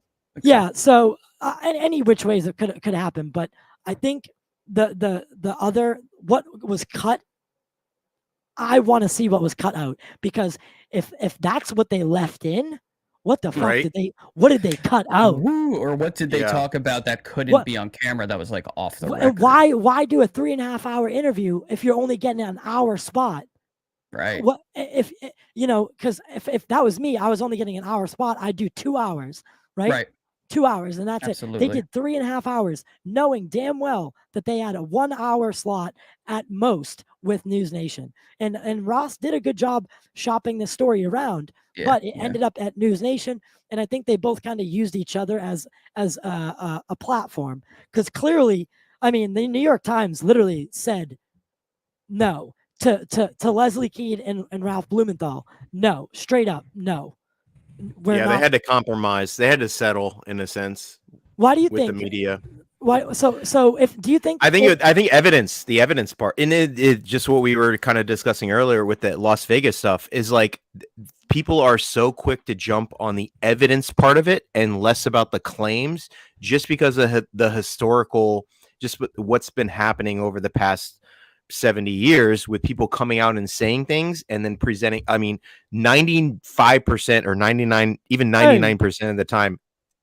A: So any which ways it could happen, but I think the other, what was cut I want to see what was cut out, because if that's what they left in, what the fuck
D: Right.
A: what did they cut out?
C: Woo, or what did they
D: Yeah.
C: talk about that couldn't
A: What-
C: be on camera that was like off the
A: And
C: record?
A: why do a 3.5 hour interview if you're only getting an hour spot?
C: Right.
A: What if because if that was me, I was only getting an hour spot, I'd do 2 hours, right?
C: Right.
A: 2 hours, and that's it.
C: Absolutely.
A: They did 3.5 hours, knowing damn well that they had a 1 hour slot at most with News Nation. And Ross did a good job shopping the story around,
C: Yeah,
A: but it
C: yeah.
A: ended up at News Nation, and I think they both kind of used each other as a platform, because clearly, I mean, the New York Times literally said no to Leslie Keed and Ralph Blumenthal. No, straight up, no. We're
D: They
A: not.
D: had to compromise. They had to settle in a sense
A: Why do you
D: with
A: think?
D: the media.
A: Why? So if do you think?
D: I think evidence, the evidence part, and it just what we were kind of discussing earlier with the Las Vegas stuff is like people are so quick to jump on the evidence part of it and less about the claims, just because of the historical, just what's been happening over the past 70 years with people coming out and saying things and then presenting. I mean, 95% or 99, even 99% of the time,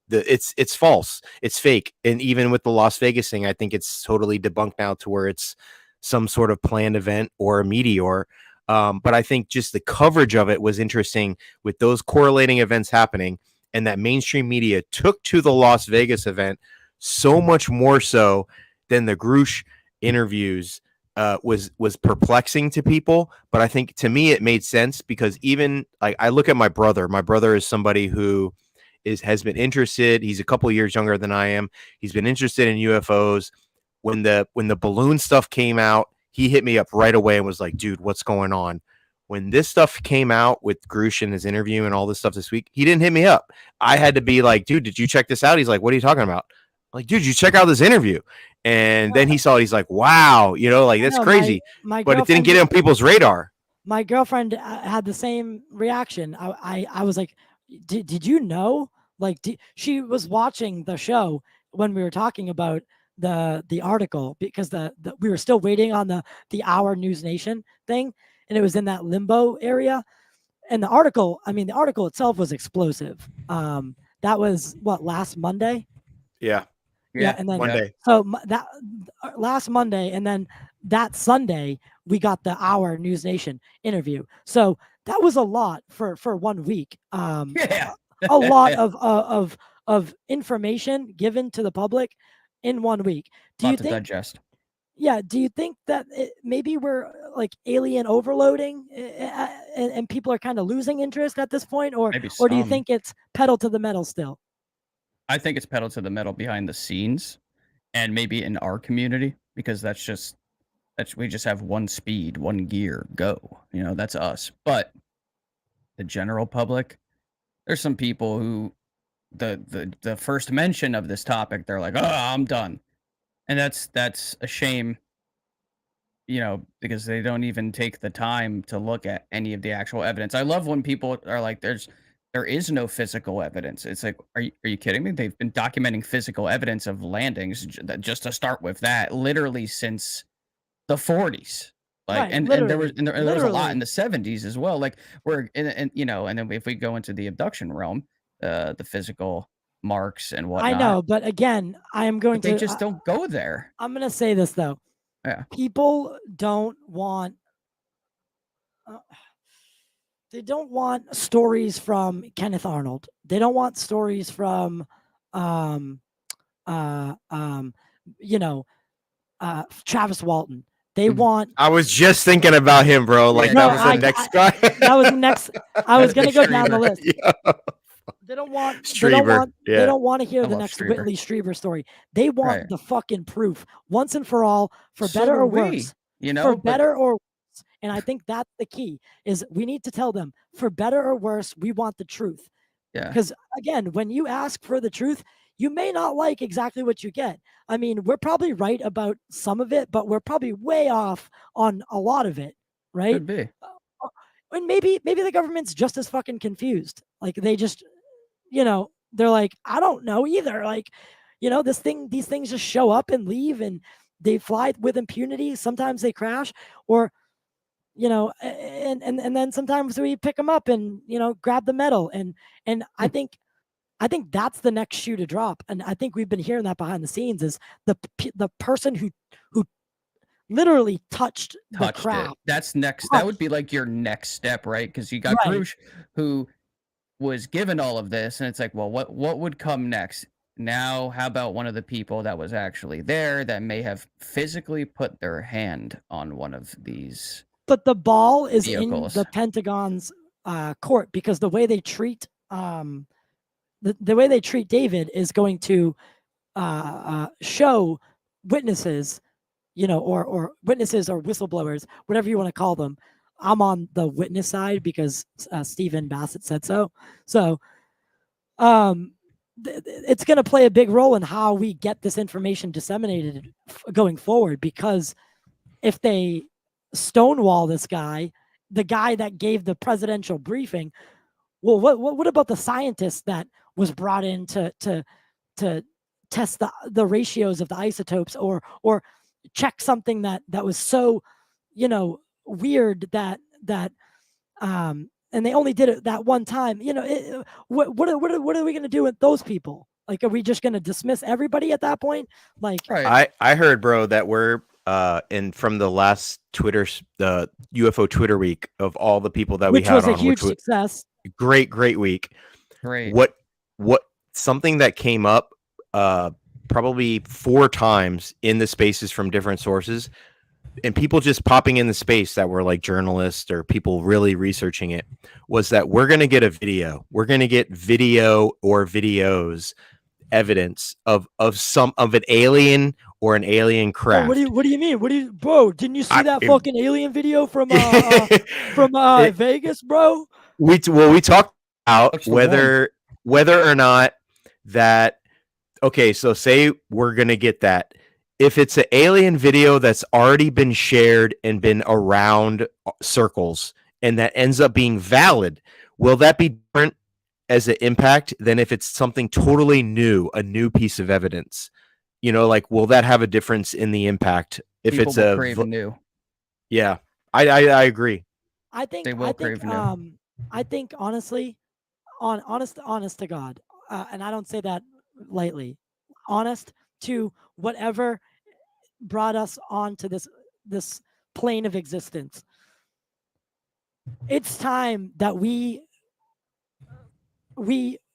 D: it's false, it's fake. And even with the Las Vegas thing, I think it's totally debunked now to where it's some sort of planned event or a meteor. But I think just the coverage of it was interesting with those correlating events happening, and that mainstream media took to the Las Vegas event so much more so than the Grusch interviews. Was perplexing to people, but I think to me it made sense, because even like I look at my brother. My brother is somebody who has been interested. He's a couple of years younger than I am. He's been interested in UFOs. When the balloon stuff came out, he hit me up right away and was like, "Dude, what's going on?" When this stuff came out with Grusch in his interview and all this stuff this week, he didn't hit me up. I had to be like, "Dude, did you check this out?" He's like, "What are you talking about?" I'm like, "Dude, you check out this interview." And then he saw it. He's like, "Wow, like that's crazy."
A: My
D: But it didn't get on people's radar.
A: My girlfriend had the same reaction. I was like, did you know? Like, she was watching the show when we were talking about the article, because we were still waiting on the Our News Nation thing, and it was in that limbo area. And the article itself was explosive. That was what, last Monday?
D: Yeah.
A: Yeah, and then
D: Monday.
A: so that last Monday, and then that Sunday we got the Our News Nation interview. So that was a lot for 1 week.
C: Yeah.
A: A lot of information given to the public in 1 week. Do you think?
C: Digest?
A: Yeah. Do you think that maybe we're like alien overloading, and people are kind of losing interest at this point, or do you think it's pedal to the metal still?
C: I think it's pedal to the metal behind the scenes, and maybe in our community, because we just have one speed, one gear, go. That's us. But the general public, there's some people who the first mention of this topic, they're like, "Oh, I'm done," and that's a shame. Because they don't even take the time to look at any of the actual evidence. I love when people are like, there is no physical evidence. It's like, are you kidding me? They've been documenting physical evidence of landings, just to start with that, literally since the 40s. Like,
A: Right,
C: and there was a lot in the 70s as well. Like, and then if we go into the abduction realm, the physical marks and whatnot.
A: I know, but again,
C: They just don't go there.
A: I'm going to say this though.
C: Yeah.
A: People don't want. They don't want stories from Kenneth Arnold. They don't want stories from, Travis Walton. They want.
D: I was just thinking about him, bro. Like that was the next guy.
A: That was the next. I was gonna go down the list.
D: Yeah.
A: They don't want.
D: Strieber.
A: They don't want to hear the
C: love
A: next
C: Strieber.
A: Whitley Strieber story. They want
C: Right.
A: the fucking proof once and for all, for
C: So
A: better
C: do
A: or
C: we,
A: worse. For
C: but-
A: better or worse. And I think that's the key, is we need to tell them, for better or worse, we want the truth.
C: Yeah.
A: Because again, when you ask for the truth, you may not like exactly what you get. I mean, we're probably right about some of it, but we're probably way off on a lot of it, right?
C: Could be.
A: And maybe the government's just as fucking confused. Like they just, they're like, I don't know either. Like, these things just show up and leave, and they fly with impunity. Sometimes they crash, or you know, and then sometimes we pick them up and, you know, grab the medal. And I think that's the next shoe to drop. And I think we've been hearing that behind the scenes is the person who literally touched the
C: Touched it.
A: craft.
C: That's next. That would be like your next step, right? Because you got
A: Right.
C: Grusch, who was given all of this, and it's like, well, what would come next? Now, how about one of the people that was actually there that may have physically put their hand on one of these
A: But the ball is
C: vehicles?
A: in the Pentagon's court, because the way they treat the way they treat David is going to show witnesses, you know, or witnesses or whistleblowers, whatever you want to call them. I'm on the witness side because Stephen Bassett said so. So it's going to play a big role in how we get this information disseminated going forward, because if they stonewall this guy, the guy that gave the presidential briefing, well, what about the scientist that was brought in to test the ratios of the isotopes, or check something that was so, you know, weird that and they only did it that one time, you know, what are we going to do with those people? Like, are we just going to dismiss everybody at that point? Like,
C: Right.
D: I heard, bro, that we're and from the last the UFO Twitter week of all the people that we
A: which
D: had
A: was a
D: on,
A: huge
D: which was
A: success.
D: great week.
C: Great.
D: What something that came up probably 4 times in the spaces from different sources, and people just popping in the space that were like journalists or people really researching it, was that we're going to get a video. We're going to get video or videos evidence of an alien or an alien craft.
A: Oh, what do you mean? Bro, didn't you see that fucking alien video from Vegas, bro?
D: We talked about whether or not that, okay, so say we're going to get that. If it's an alien video that's already been shared and been around circles and that ends up being valid, will that be different as an impact than if it's something totally new, a new piece of evidence? You know, like, will that have a difference in the impact if
C: People
D: it's
C: will crave new?
D: Yeah, I agree.
A: I think
C: They will crave new.
A: I think honestly, honest to God, and I don't say that lightly, honest to whatever brought us onto this plane of existence. It's time that we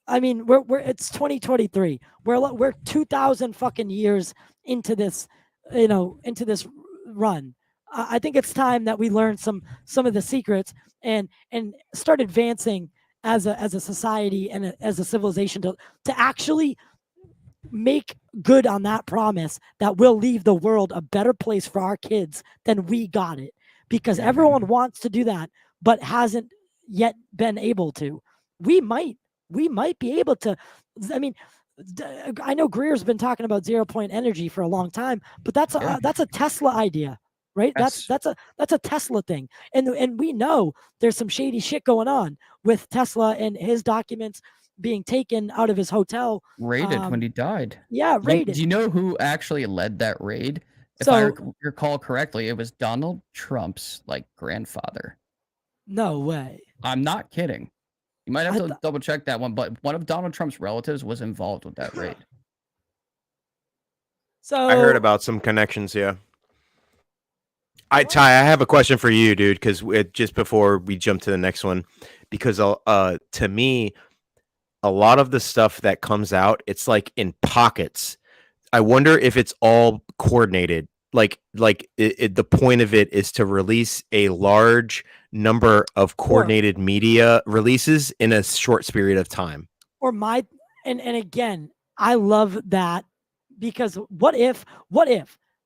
A: I mean, we're it's 2023. We're 2,000 fucking years into this, you know, into this run. I think it's time that we learn some of the secrets and start advancing as a society and as a civilization to actually make good on that promise that will leave the world a better place for our kids than we got it, because everyone wants to do that but hasn't yet been able to. We might be able to. I mean, I know Greer's been talking about 0 point energy for a long time, but that's a Tesla idea, right? That's a Tesla thing, and we know there's some shady shit going on with Tesla and his documents being taken out of his hotel,
C: raided when he died.
A: Yeah, raided.
C: Do you know who actually led that raid? If I recall correctly, it was Donald Trump's grandfather.
A: No way.
C: I'm not kidding. You might have to double check that one, but one of Donald Trump's relatives was involved with that raid.
D: So I heard about some connections. Yeah. Ty, I have a question for you, dude, because just before we jump to the next one, because to me, a lot of the stuff that comes out, it's like in pockets. I wonder if it's all coordinated. The point of it is to release a large number of coordinated media releases in a short period of time.
A: And again, I love that, because what if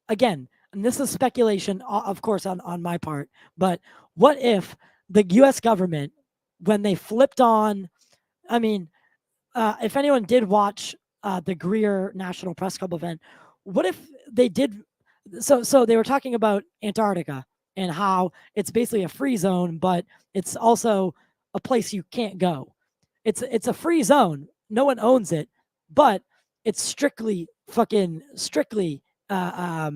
A: again, and this is speculation, of course, on my part, but what if the U.S. government, when they flipped on, I mean, if anyone did watch the Greer National Press Club event, what if they did? So they were talking about Antarctica and how it's basically a free zone, but it's also a place you can't go. It's a free zone. No one owns it, but it's strictly how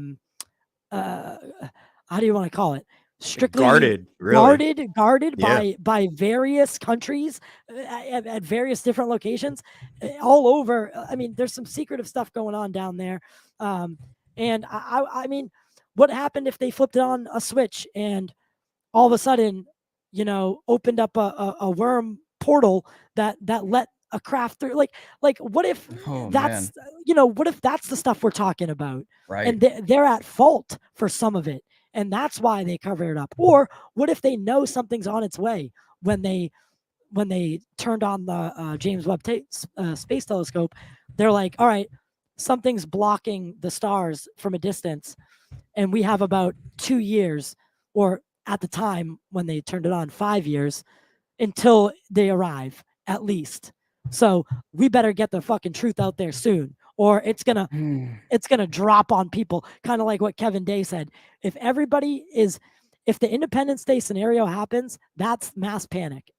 A: do you want to call it? strictly
D: Guarded, really.
A: guarded
D: Yeah.
A: by various countries at various different locations all over. I mean, there's some secretive stuff going on down there. And I mean, what happened if they flipped it on a switch and all of a sudden, opened up a worm portal that let a craft through? Like what if that's what if that's the stuff we're talking about?
C: Right.
A: And they're at fault for some of it, and that's why they cover it up. Or what if they know something's on its way when they turned on the James Webb Space Telescope? They're like, all right, something's blocking the stars from a distance, and we have about 2 years, or at the time when they turned it on, 5 years, until they arrive, at least. So we better get the fucking truth out there soon, or it's gonna drop on people. Kind of like what Kevin Day said. If the Independence Day scenario happens, that's mass panic.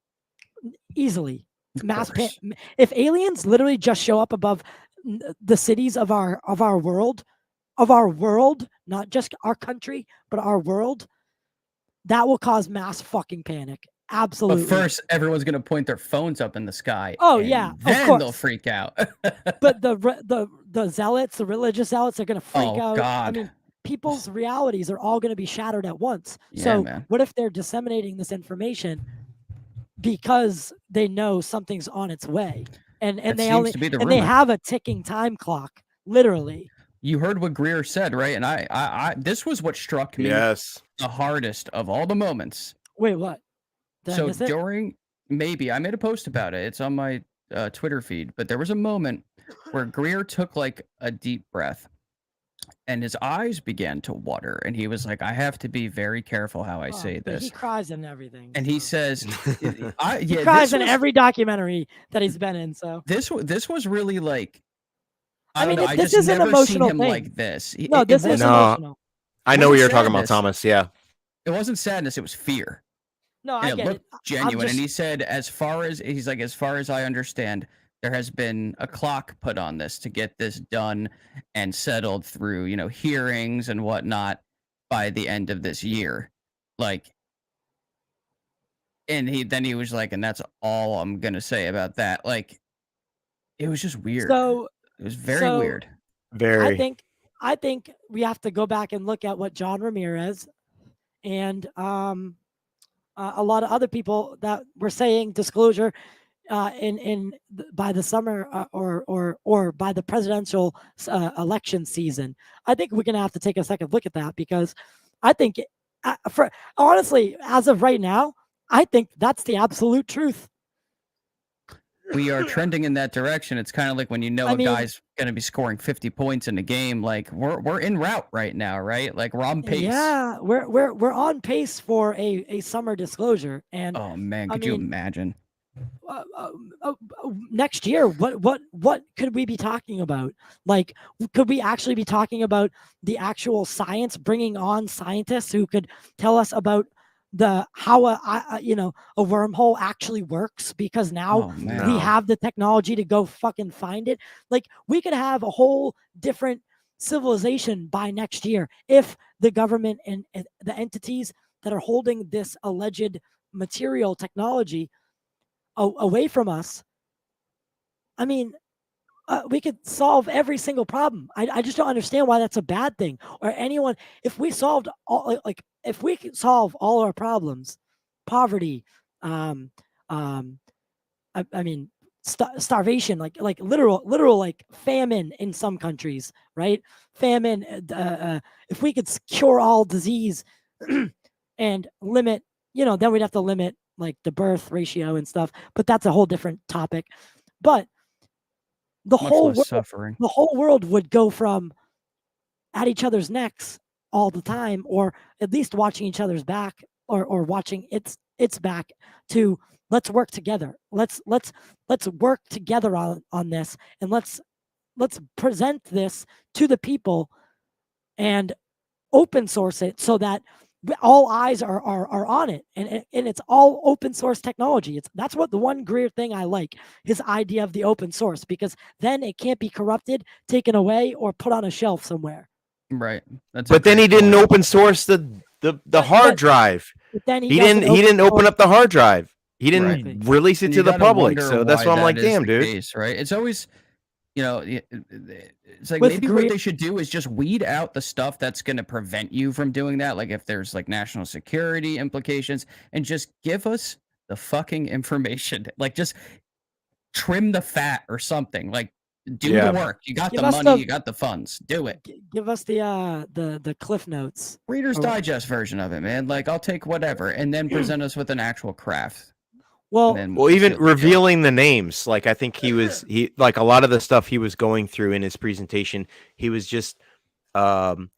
A: Easily. If aliens literally just show up above the cities of our world, not just our country, but our world, that will cause mass fucking panic. Absolutely.
C: But first, everyone's going to point their phones up in the sky.
A: Oh, yeah.
C: Then they'll freak out.
A: But the zealots, the religious zealots, are going to freak out.
C: God.
A: I mean, people's realities are all going to be shattered at once.
C: Yeah,
A: so
C: man.
A: What if they're disseminating this information because they know something's on its way? And they have a ticking time clock, literally.
C: You heard what Greer said, right? And I this was what struck me the hardest of all the moments.
A: Wait, what?
C: So maybe I made a post about it. It's on my Twitter feed, but there was a moment where Greer took like a deep breath and his eyes began to water. And he was like, I have to be very careful how I say this.
A: He cries in everything.
C: And he says,
A: he cries in every documentary that he's been in. So
C: this was really like,
A: I mean,
C: I
A: this
C: just
A: is an
C: never
A: emotional
C: seen him
A: thing.
C: like this.
A: No, this is emotional.
D: I know what you're talking about, Thomas. Yeah.
C: It wasn't sadness. It was fear.
A: No, I get it.
C: It looked genuine. And he said, as far as I understand, there has been a clock put on this to get this done and settled through, hearings and whatnot by the end of this year. Like, and he was like, and that's all I'm going to say about that. Like, it was just weird.
A: So
C: it was very weird.
D: Very.
A: I think we have to go back and look at what John Ramirez and a lot of other people that were saying disclosure by the summer or by the presidential election season. I think we're gonna have to take a second look at that, because I think, honestly, as of right now, I think that's the absolute truth.
C: We are trending in that direction. It's kind of like when a guy's going to be scoring 50 points in a game. Like we're en route right now, right? Like we're on pace.
A: Yeah, we're on pace for a summer disclosure. And
C: oh man, could you imagine?
A: Next year, what could we be talking about? Like, could we actually be talking about the actual science, bringing on scientists who could tell us about how a wormhole actually works, because now we have the technology to go fucking find it. Like, we could have a whole different civilization by next year if the government and the entities that are holding this alleged material technology away from us. I mean, we could solve every single problem. I just don't understand why that's a bad thing. Or anyone, if we solved all, like, if we could solve all our problems, poverty, I mean, starvation, like literal like famine in some countries, right? Famine. If we could cure all disease and limit, then we'd have to limit like the birth ratio and stuff. But that's a whole different topic. But the whole world would go from at each other's necks all the time, or at least watching each other's back, or watching its back, to let's work together. Let's work together on this, and let's present this to the people and open source it so that all eyes are on it, and it's all open source technology. That's what the one Greer thing I like, his idea of the open source, because then it can't be corrupted, taken away, or put on a shelf somewhere.
C: Right.
D: But then he didn't open source the the hard
A: but-
D: drive.
A: But then
D: He didn't open up the hard drive. He didn't
A: Right.
D: release it
C: And
D: to
C: you
D: the
C: gotta
D: public.
C: wonder
D: So that's why I'm
C: that
D: like,
C: is
D: damn,
C: the
D: dude.
C: case, right? It's always, it's like
A: With
C: maybe
A: Greer-
C: what they should do is just weed out the stuff that's going to prevent you from doing that. Like if there's like national security implications, and just give us the fucking information. Like just trim the fat or something. Like do
D: Yeah.
C: the work. You got
A: Give
C: the
A: us
C: money.
A: the-
C: You got the funds. Do it.
A: Give us the Cliff Notes.
C: Reader's
A: Oh.
C: Digest version of it, man. Like I'll take whatever, and then present us with an actual craft.
A: Well,
C: And then
D: Well, even
C: seal the deal.
D: revealing the names, like I think he like a lot of the stuff he was going through in his presentation, he was just the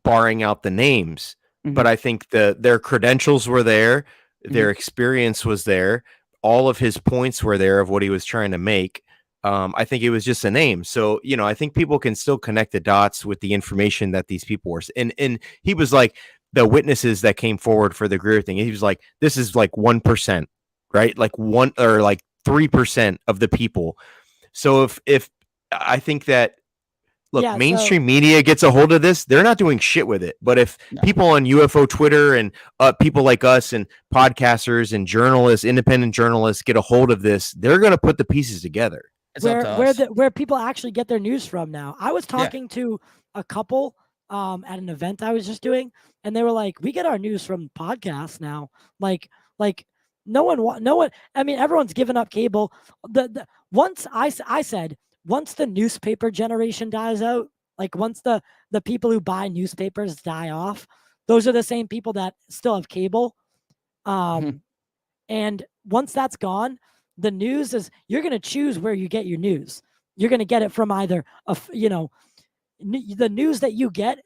D: barring out the names. But I think their credentials were there, their experience was there, all of his points were there of what he was trying to make. I think it was just a name. So, I think people can still connect the dots with the information that these people were. And he was like, the witnesses that came forward for the Greer thing, he was like, this is like 1%, right? Like 1 or like 3% of the people. So if I think that, look,
A: Yeah,
D: mainstream media gets a hold of this, they're not doing shit with it. But if people on UFO Twitter and people like us and podcasters and journalists, independent journalists get a hold of this, they're going to put the pieces together.
C: It's up to us.
A: where people actually get their news from now. I was talking to a couple at an event I was just doing, and they were like, "We get our news from podcasts now." Like no one. I mean, everyone's given up cable. Once I said once the newspaper generation dies out, like once the people who buy newspapers die off, those are the same people that still have cable. And once that's gone, the news is you're going to choose where you get your news. You're going to get it from either the news that you get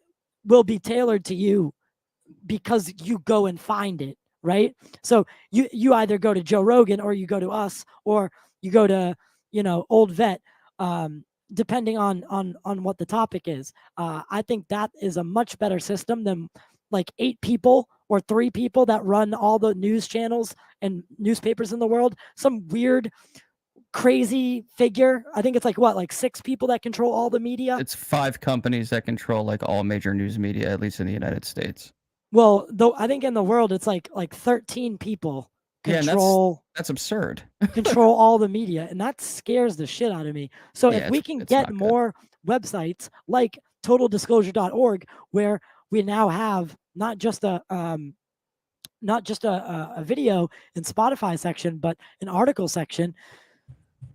A: will be tailored to you because you go and find it, right? So you either go to Joe Rogan or you go to us or you go to Old Vet, depending on what the topic is. I think that is a much better system than like 8 people or 3 people that run all the news channels and newspapers in the world. Some weird, crazy figure. I think it's like 6 people that control all the media.
C: It's 5 companies that control like all major news media, at least in the United States.
A: Well, though I think in the world it's like 13 people control.
C: That's absurd.
A: Control all the media, and that scares the shit out of me. So if we can get more websites like totaldisclosure.org, where we now have not just a video and Spotify section, but an article section,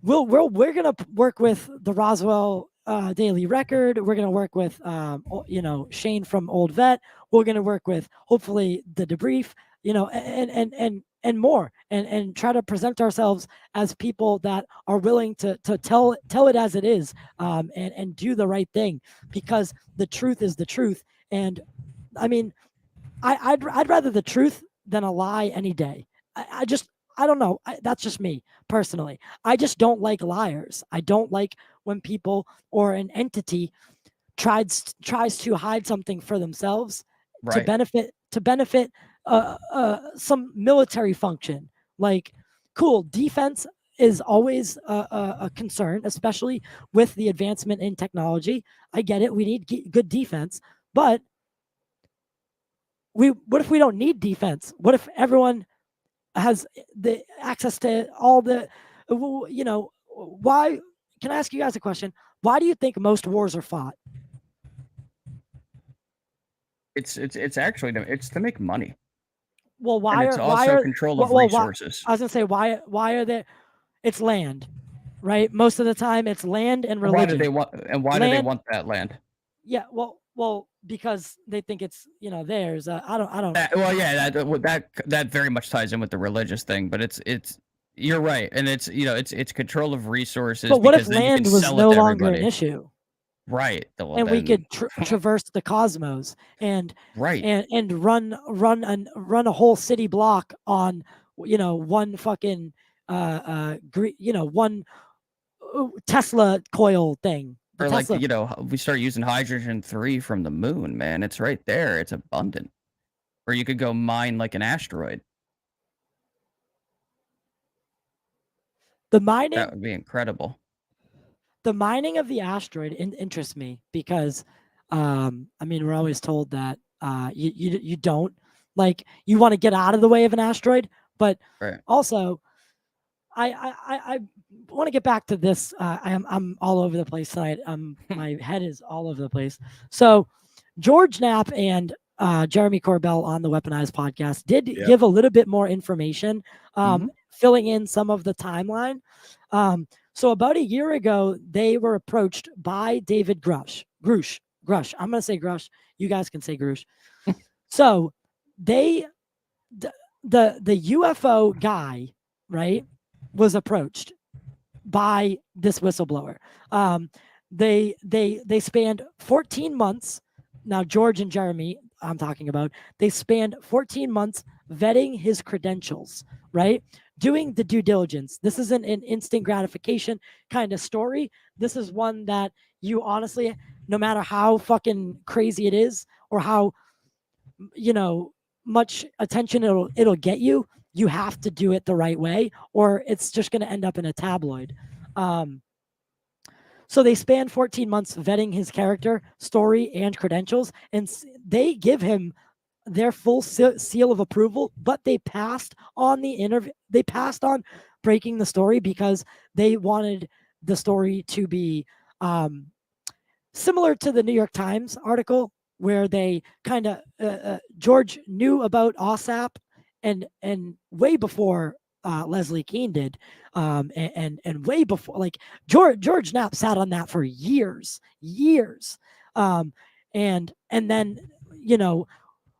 A: we're gonna work with the Roswell Daily Record. We're gonna work with Shane from Old Vet. We're gonna work with hopefully the Debrief, and more, and try to present ourselves as people that are willing to tell it as it is, and do the right thing, because the truth is the truth. And I mean, I'd rather the truth than a lie any day. I don't know. That's just me personally. I just don't like liars. I don't like when people or an entity tries to hide something for themselves, to benefit some military function. Like, cool, defense is always a concern, especially with the advancement in technology. I get it. We need good defense, but what if we don't need defense? What if everyone has the access to all the, why? Can I ask you guys a question? Why do you think most wars are fought?
C: It's actually to make money.
A: Well,
C: and it's also control of resources.
A: I was gonna say why are there? It's land, right? Most of the time, it's land and religion.
C: Why do they want that land?
A: Yeah, well, because they think it's theirs. I don't.
C: That very much ties in with the religious thing, but it's you're right, and it's control of resources.
A: But what if land was no longer an issue?
C: Right,
A: and we could traverse the cosmos and run a whole city block on one fucking one Tesla coil thing.
C: Or Tesla. We start using hydrogen 3 from the moon, man. It's right there. It's abundant. Or you could go mine like an asteroid.
A: The mining,
C: that would be incredible.
A: The mining of the asteroid interests me because, we're always told that You don't. Like, you want to get out of the way of an asteroid, but
C: Right.
A: also I want to get back to this. I'm all over the place tonight. My head is all over the place. So George Knapp and Jeremy Corbell on the Weaponized podcast did give a little bit more information, filling in some of the timeline. So about a year ago, they were approached by David Grusch. I'm going to say Grusch. You guys can say Grusch. So the UFO guy, right, was approached by this whistleblower. They spanned 14 months. Now, George and Jeremy, I'm talking about, they spanned 14 months vetting his credentials, right? Doing the due diligence. This isn't an instant gratification kind of story. This is one that you honestly, no matter how fucking crazy it is or how, much attention it'll get you, you have to do it the right way, or it's just going to end up in a tabloid. So they spanned 14 months vetting his character, story, and credentials, and they give him their full seal of approval, but they passed on the interview. They passed on breaking the story because they wanted the story to be similar to the New York Times article, where they kind of George knew about OSAP and way before Leslie Keane did, and way before, like, George Knapp sat on that for years, and then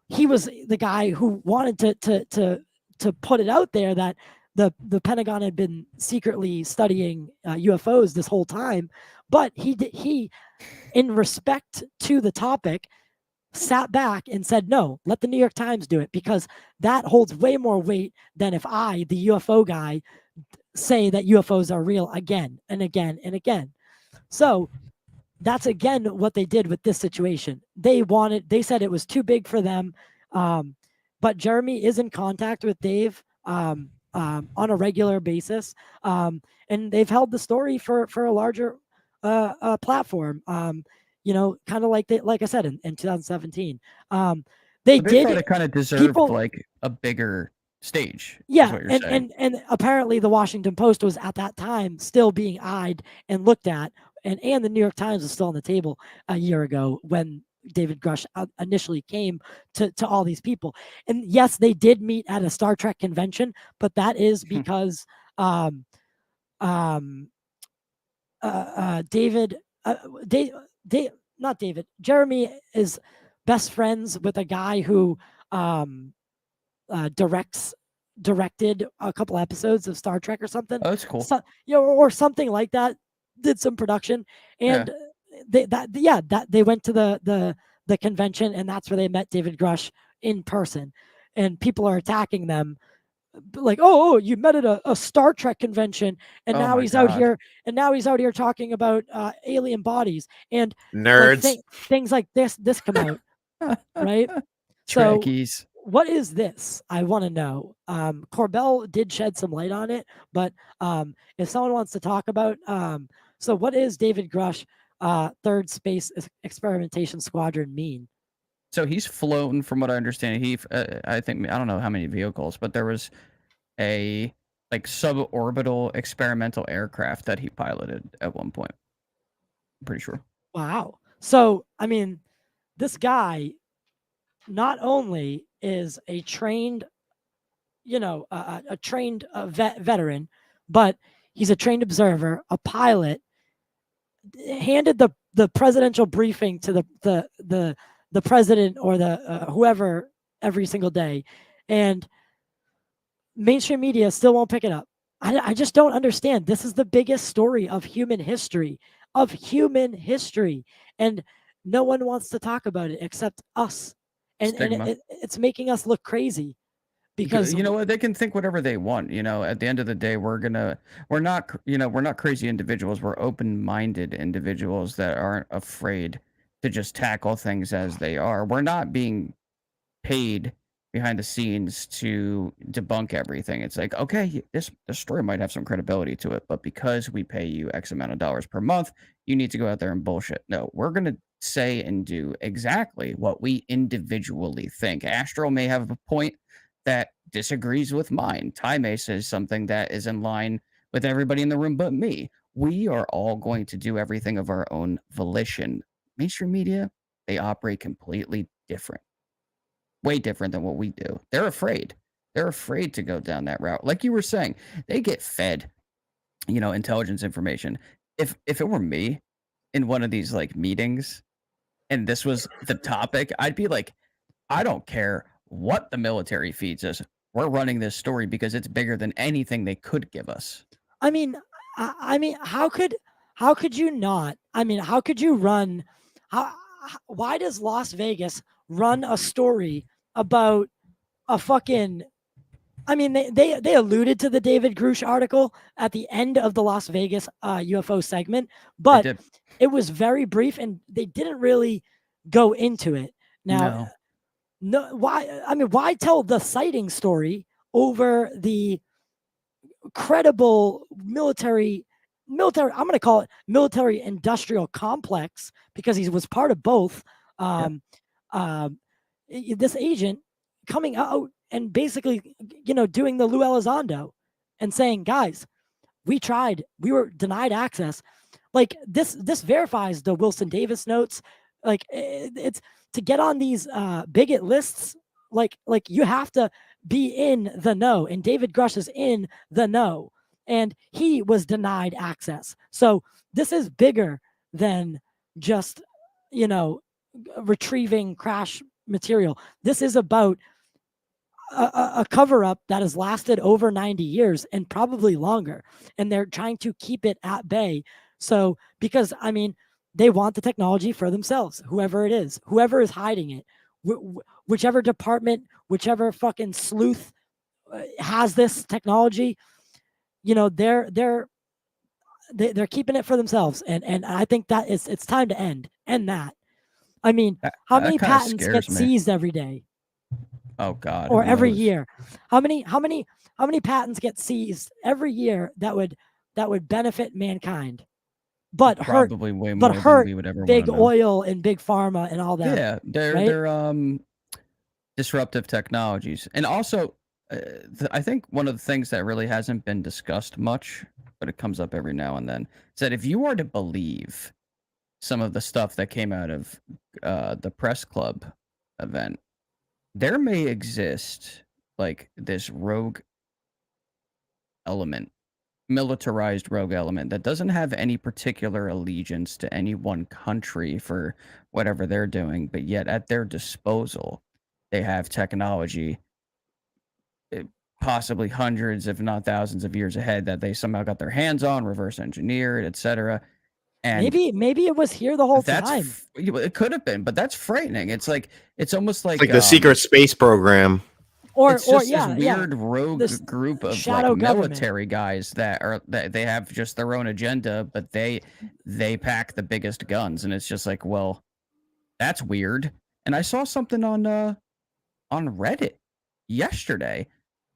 A: he was the guy who wanted to put it out there that the Pentagon had been secretly studying UFOs this whole time, but he in respect to the topic sat back and said, no, let the New York Times do it, because that holds way more weight than if I, the UFO guy, say that UFOs are real again and again and again. So that's again what they did with this situation. They said it was too big for them. But Jeremy is in contact with Dave on a regular basis. And they've held the story for a larger platform. Kind of like I said in 2017. They did.
C: Thought it kind of deserved like a bigger stage.
A: Yeah, and apparently the Washington Post was at that time still being eyed and looked at, and the New York Times was still on the table a year ago when David Grusch initially came to all these people. And yes, they did meet at a Star Trek convention, but that is because Jeremy is best friends with a guy who directed a couple episodes of Star Trek or something.
C: Oh, that's cool.
A: So, or something like that. Did some production, and they went to the convention, and that's where they met David Grusch in person. And people are attacking them, like, oh, you met at a Star Trek convention, and now he's out here, talking about alien bodies and
D: nerds,
A: like, things like this come out, right?
C: Trekkies.
A: So what is this? I want to know. Corbell did shed some light on it, but if someone wants to talk about, so what is David Grusch, Third Space Experimentation Squadron mean?
C: So he's flown, from what I understand. I think, I don't know how many vehicles, but there was a like suborbital experimental aircraft that he piloted at one point. I'm pretty sure.
A: Wow. So, I mean, this guy not only is a trained, a trained veteran, but he's a trained observer, a pilot, handed the presidential briefing to the president or the whoever every single day, and mainstream media still won't pick it up. I just don't understand. This is the biggest story of human history, and no one wants to talk about it except us, and it's making us look crazy. Because
C: you know what, they can think whatever they want. At the end of the day, we're not crazy individuals. We're open-minded individuals that aren't afraid to just tackle things as they are. We're not being paid behind the scenes to debunk everything. It's like, okay, this story might have some credibility to it, but because we pay you X amount of dollars per month, you need to go out there and bullshit. No, we're gonna say and do exactly what we individually think. Astro may have a point that disagrees with mine. Ty may say something that is in line with everybody in the room but me. We are all going to do everything of our own volition. Mainstream media, they operate completely different. Way different than what we do. They're afraid. They're afraid to go down that route. Like you were saying, they get fed, intelligence information. If it were me in one of these like meetings and this was the topic, I'd be like, I don't care what the military feeds us. We're running this story because it's bigger than anything they could give us.
A: I mean, how could you not? I mean, how could you run? Why does Las Vegas run a story about a fucking? I mean, they alluded to the David Grusch article at the end of the Las Vegas UFO segment, but it was very brief and they didn't really go into it. Now, no, why? I mean, why tell the sighting story over the credible military? I'm going to call it military industrial complex because he was part of both. This agent coming out and basically, doing the Lou Elizondo and saying, guys, we tried, we were denied access. Like this verifies the Wilson Davis notes. Like it's to get on these bigot lists. Like you have to be in the know, and David Grusch is in the know, and he was denied access. So this is bigger than just, retrieving crash material. This is about a cover-up that has lasted over 90 years and probably longer, and they're trying to keep it at bay. So because they want the technology for themselves, whoever it is, whoever is hiding it, whichever department, whichever fucking sleuth has this technology, they're keeping it for themselves, and I think that it's time to end that. I mean, how many patents get seized every day?
C: Oh God!
A: Or every year, how many patents get seized every year that would benefit mankind, but
C: probably way more than we would ever
A: big oil and big pharma and all that.
C: Yeah, they're disruptive technologies, and also I think one of the things that really hasn't been discussed much, but it comes up every now and then, is that if you are to believe some of the stuff that came out of the press club event, there may exist like this rogue element, militarized rogue element that doesn't have any particular allegiance to any one country for whatever they're doing, but yet at their disposal, they have technology possibly hundreds, if not thousands of years ahead that they somehow got their hands on, reverse engineered, etc. And
A: maybe it was here the whole time.
C: It could have been, but that's frightening. It's like it's almost like
D: the secret space program,
C: this weird rogue group of like military guys that they have just their own agenda, but they pack the biggest guns, and it's just like, well, that's weird. And I saw something on Reddit yesterday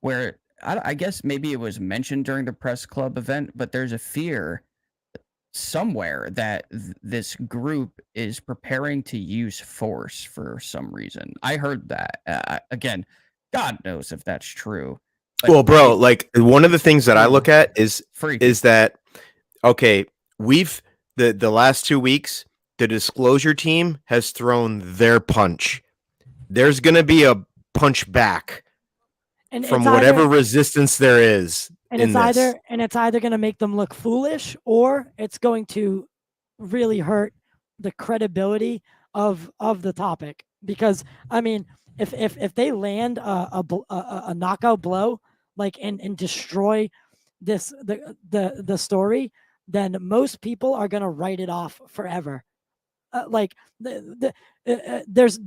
C: where I guess maybe it was mentioned during the press club event, but there's a fear somewhere that this group is preparing to use force for some reason. I heard that. Again, God knows if that's true.
D: Well, bro, like one of the things that I look at is that, okay, we've the last 2 weeks, the disclosure team has thrown their punch. There's going to be a punch back from whatever resistance there is.
A: And it's either going to make them look foolish, or it's going to really hurt the credibility of the topic. Because if they land a knockout blow, like and destroy the story, then most people are going to write it off forever. There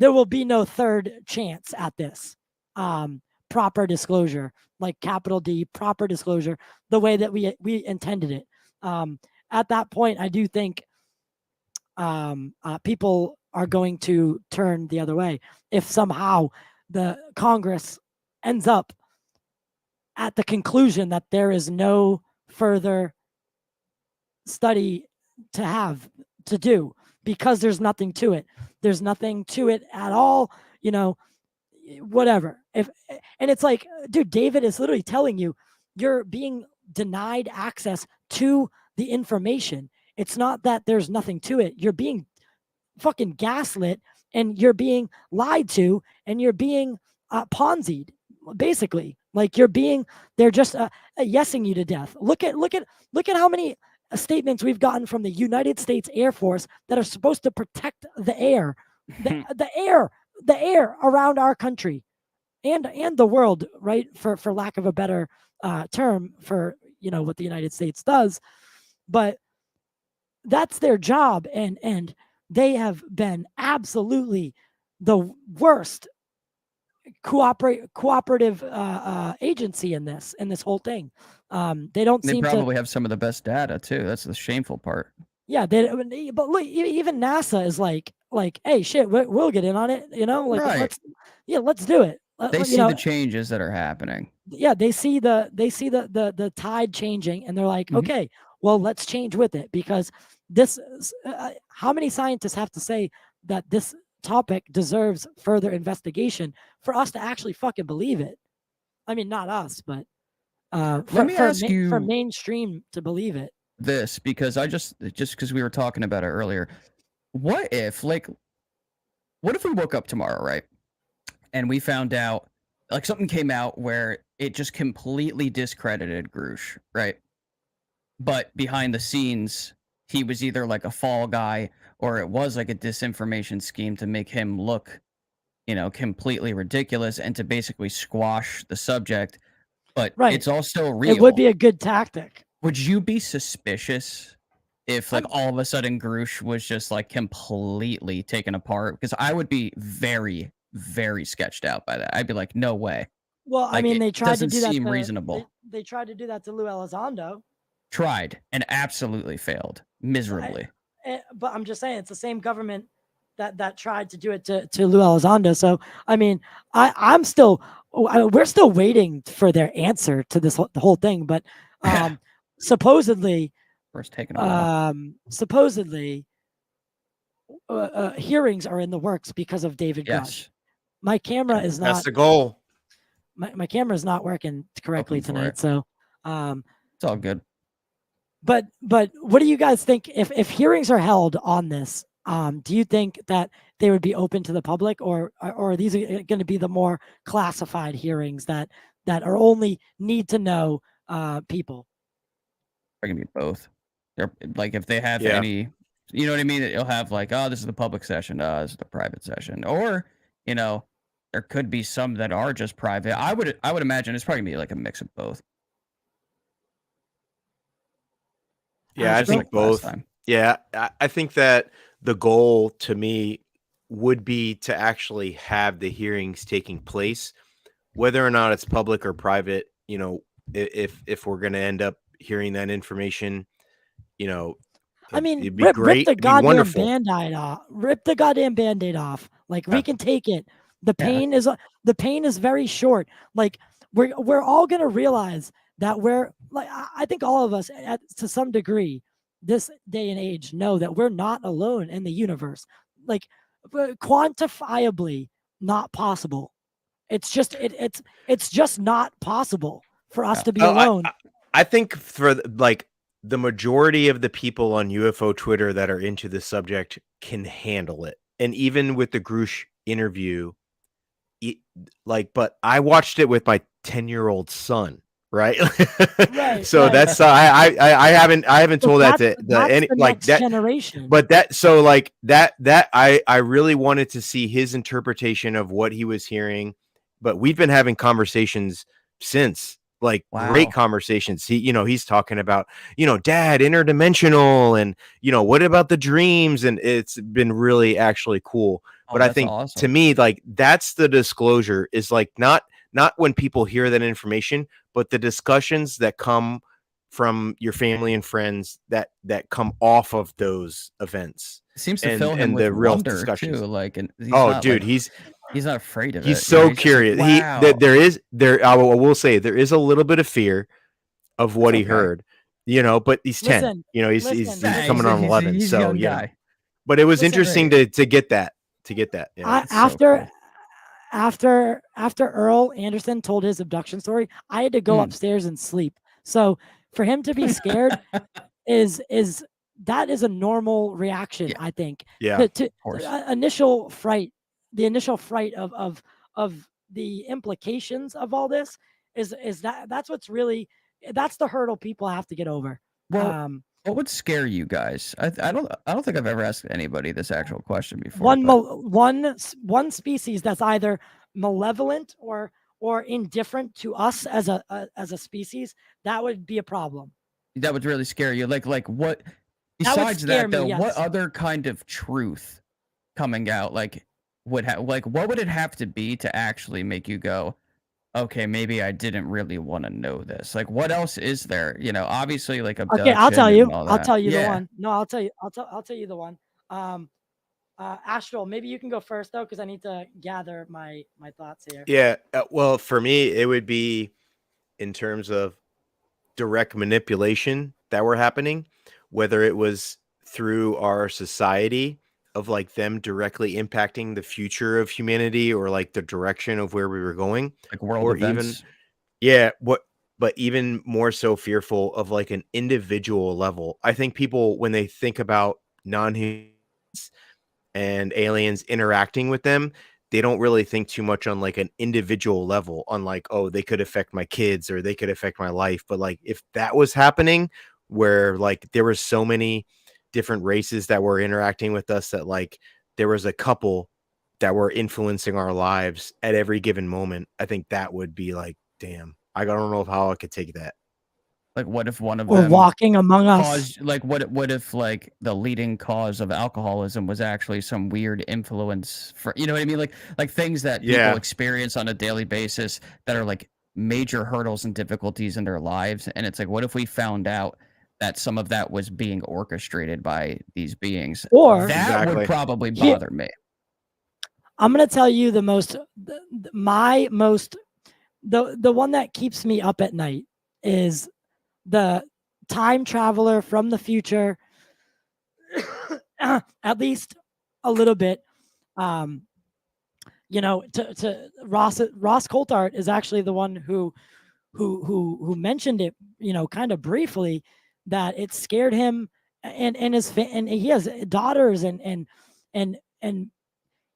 A: will be no third chance at this. Proper disclosure, like capital D, proper disclosure, the way that we intended it. At that point, I do think people are going to turn the other way. If somehow the Congress ends up at the conclusion that there is no further study to do, because there's nothing to it. There's nothing to it at all. You know, whatever. And it's like, dude, David is literally telling you you're being denied access to the information. It's not that there's nothing to it. You're being fucking gaslit, and you're being lied to, and you're being ponzied, basically. Like they're just yesing you to death. Look at how many statements we've gotten from the United States Air Force that are supposed to protect the air, the air around our country, and the world, right? For lack of a better term for what the United States does, but that's their job, and they have been absolutely the worst cooperative agency in this whole thing. They don't
C: They
A: seem
C: probably have some of the best data too. That's the shameful part.
A: Yeah, but look, even NASA is like, hey, shit, we'll get in on it. Like,
C: Right.
A: let's do it.
C: They see the changes that are happening.
A: Yeah, they see the tide changing, and they're like, okay, well, let's change with it, because this. How many scientists have to say that this topic deserves further investigation for us to actually fucking believe it? I mean, not us, but
C: Let me ask you
A: for mainstream to believe it.
C: This, because I just because we were talking about it earlier. What if we woke up tomorrow, right? And we found out, like, something came out where it just completely discredited Grusch, right? But behind the scenes, he was either like a fall guy, or it was like a disinformation scheme to make him look, completely ridiculous, and to basically squash the subject. But it's all still real.
A: It would be a good tactic.
C: Would you be suspicious if, like, all of a sudden Grusch was just like completely taken apart? Because I would be very, very sketched out by that. I'd be like, no way.
A: Well, I mean, they tried to do that.
C: Doesn't seem reasonable.
A: They tried to do that to Lou Elizondo.
C: Tried and absolutely failed miserably.
A: But I'm just saying, it's the same government that tried to do it to Lou Elizondo. So I mean, we're still waiting for their answer to the whole thing. But supposedly, hearings are in the works because of David Grusch. My camera is not.
D: That's the goal.
A: My camera is not working correctly tonight, so
C: it's all good.
A: But what do you guys think if hearings are held on this? Do you think that they would be open to the public, or are these going to be the more classified hearings that are only need to know people?
C: They're going to be both. They're like, if they have any, you know what I mean? You'll have like, oh, this is the public session, this is the private session, or there could be some that are just private. I would imagine it's probably going to be like a mix of both.
D: Yeah, I think both. Yeah, I think that the goal to me would be to actually have the hearings taking place, whether or not it's public or private. If we're going to end up hearing that information,
A: I mean,
D: it'd be great.
A: Rip the goddamn Band-Aid off. Rip the goddamn Band-Aid off. Like, we can take it. The pain is very short. Like, we're all gonna realize that I think all of us, to some degree, this day and age, know that we're not alone in the universe. Like, quantifiably not possible. It's just it's just not possible for us to be alone.
D: I think for like the majority of the people on UFO Twitter that are into this subject can handle it. And even with the Grusch interview, but I watched it with my 10-year-old son, right? So that's I haven't told that to any like that generation. But I really wanted to see his interpretation of what he was hearing. But we've been having conversations since. Like, great conversations. He's talking about, dad, interdimensional, and, what about the dreams? And it's been really actually cool. But I think to me, like, that's the disclosure, is like not when people hear that information, but the discussions that come from your family and friends that come off of those events.
C: It seems to fill him with the real discussions too. Like, he's not afraid of it.
D: He's so curious. Like, wow. I will say there is a little bit of fear of what he heard, but he's 10. He's coming on 11.
C: He's
D: so
C: a young guy.
D: But it was
A: Listen,
D: interesting to get that. Yeah.
A: After Earl Anderson told his abduction story, I had to go upstairs and sleep. So for him to be scared is that is a normal reaction,
C: Yeah.
A: I think.
D: Yeah.
A: To initial fright, the initial fright of the implications of all this is that's what's really, that's the hurdle people have to get over.
C: Well, what would scare you guys? I don't think I've ever asked anybody this actual question before.
A: One species that's either malevolent or indifferent to us as a species, that would be a problem.
C: That would really scare you. Like what?
A: That would
C: Besides
A: scare
C: that, though,
A: me,
C: what
A: yes.
C: other kind of truth coming out would have what would it have to be to actually make you go, okay, maybe I didn't really want to know this. Like, what else is there? You know, obviously, like abduction.
A: Okay, I'll tell you.
C: And all
A: I'll
C: that.
A: tell you
C: Yeah.
A: the one. No, I'll tell you. I'll tell you the one. Astral, maybe you can go first though, because I need to gather my thoughts here.
D: Yeah. Well, for me, it would be in terms of direct manipulation that were happening, whether it was through our society of like them directly impacting the future of humanity or like the direction of where we were going,
C: Like world
D: or
C: events.
D: but even more so fearful of like an individual level. I think people, when they think about non-humans and aliens interacting with them, they don't really think too much on like an individual level, on like, oh, they could affect my kids or they could affect my life. But like if that was happening, where like there were so many different races that were interacting with us, that like there was a couple that were influencing our lives at every given moment, I think that would be like, damn, I don't know how I could take that.
C: Like, what if one of
A: Or
C: them
A: walking among us?
C: caused, like, what if like the leading cause of alcoholism was actually some weird influence for, you know what I mean? Like things that people experience on a daily basis that are like major hurdles and difficulties in their lives. And it's like, what if we found out that some of that was being orchestrated by these beings?
A: Or
C: that would probably bother me.
A: I'm gonna tell you the one that keeps me up at night is the time traveler from the future, at least a little bit. You know, to Ross Coulthart is actually the one who mentioned it, you know, kind of briefly, that it scared him and he has daughters and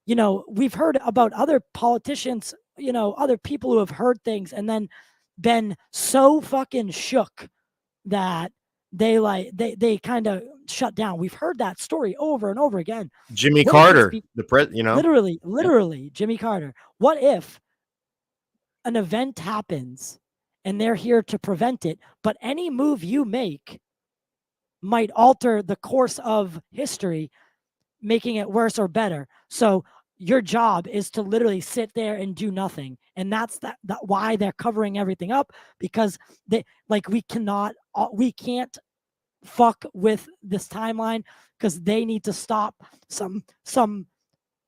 A: you know, we've heard about other politicians, you know, other people who have heard things and then been so fucking shook that they kind of shut down. We've heard that story over and over again.
D: Jimmy Carter, you know,
A: literally Jimmy Carter. What if an event happens and they're here to prevent it, but any move you make might alter the course of history, making it worse or better? So your job is to literally sit there and do nothing. And that's that why they're covering everything up, because they like, we can't fuck with this timeline, because they need to stop some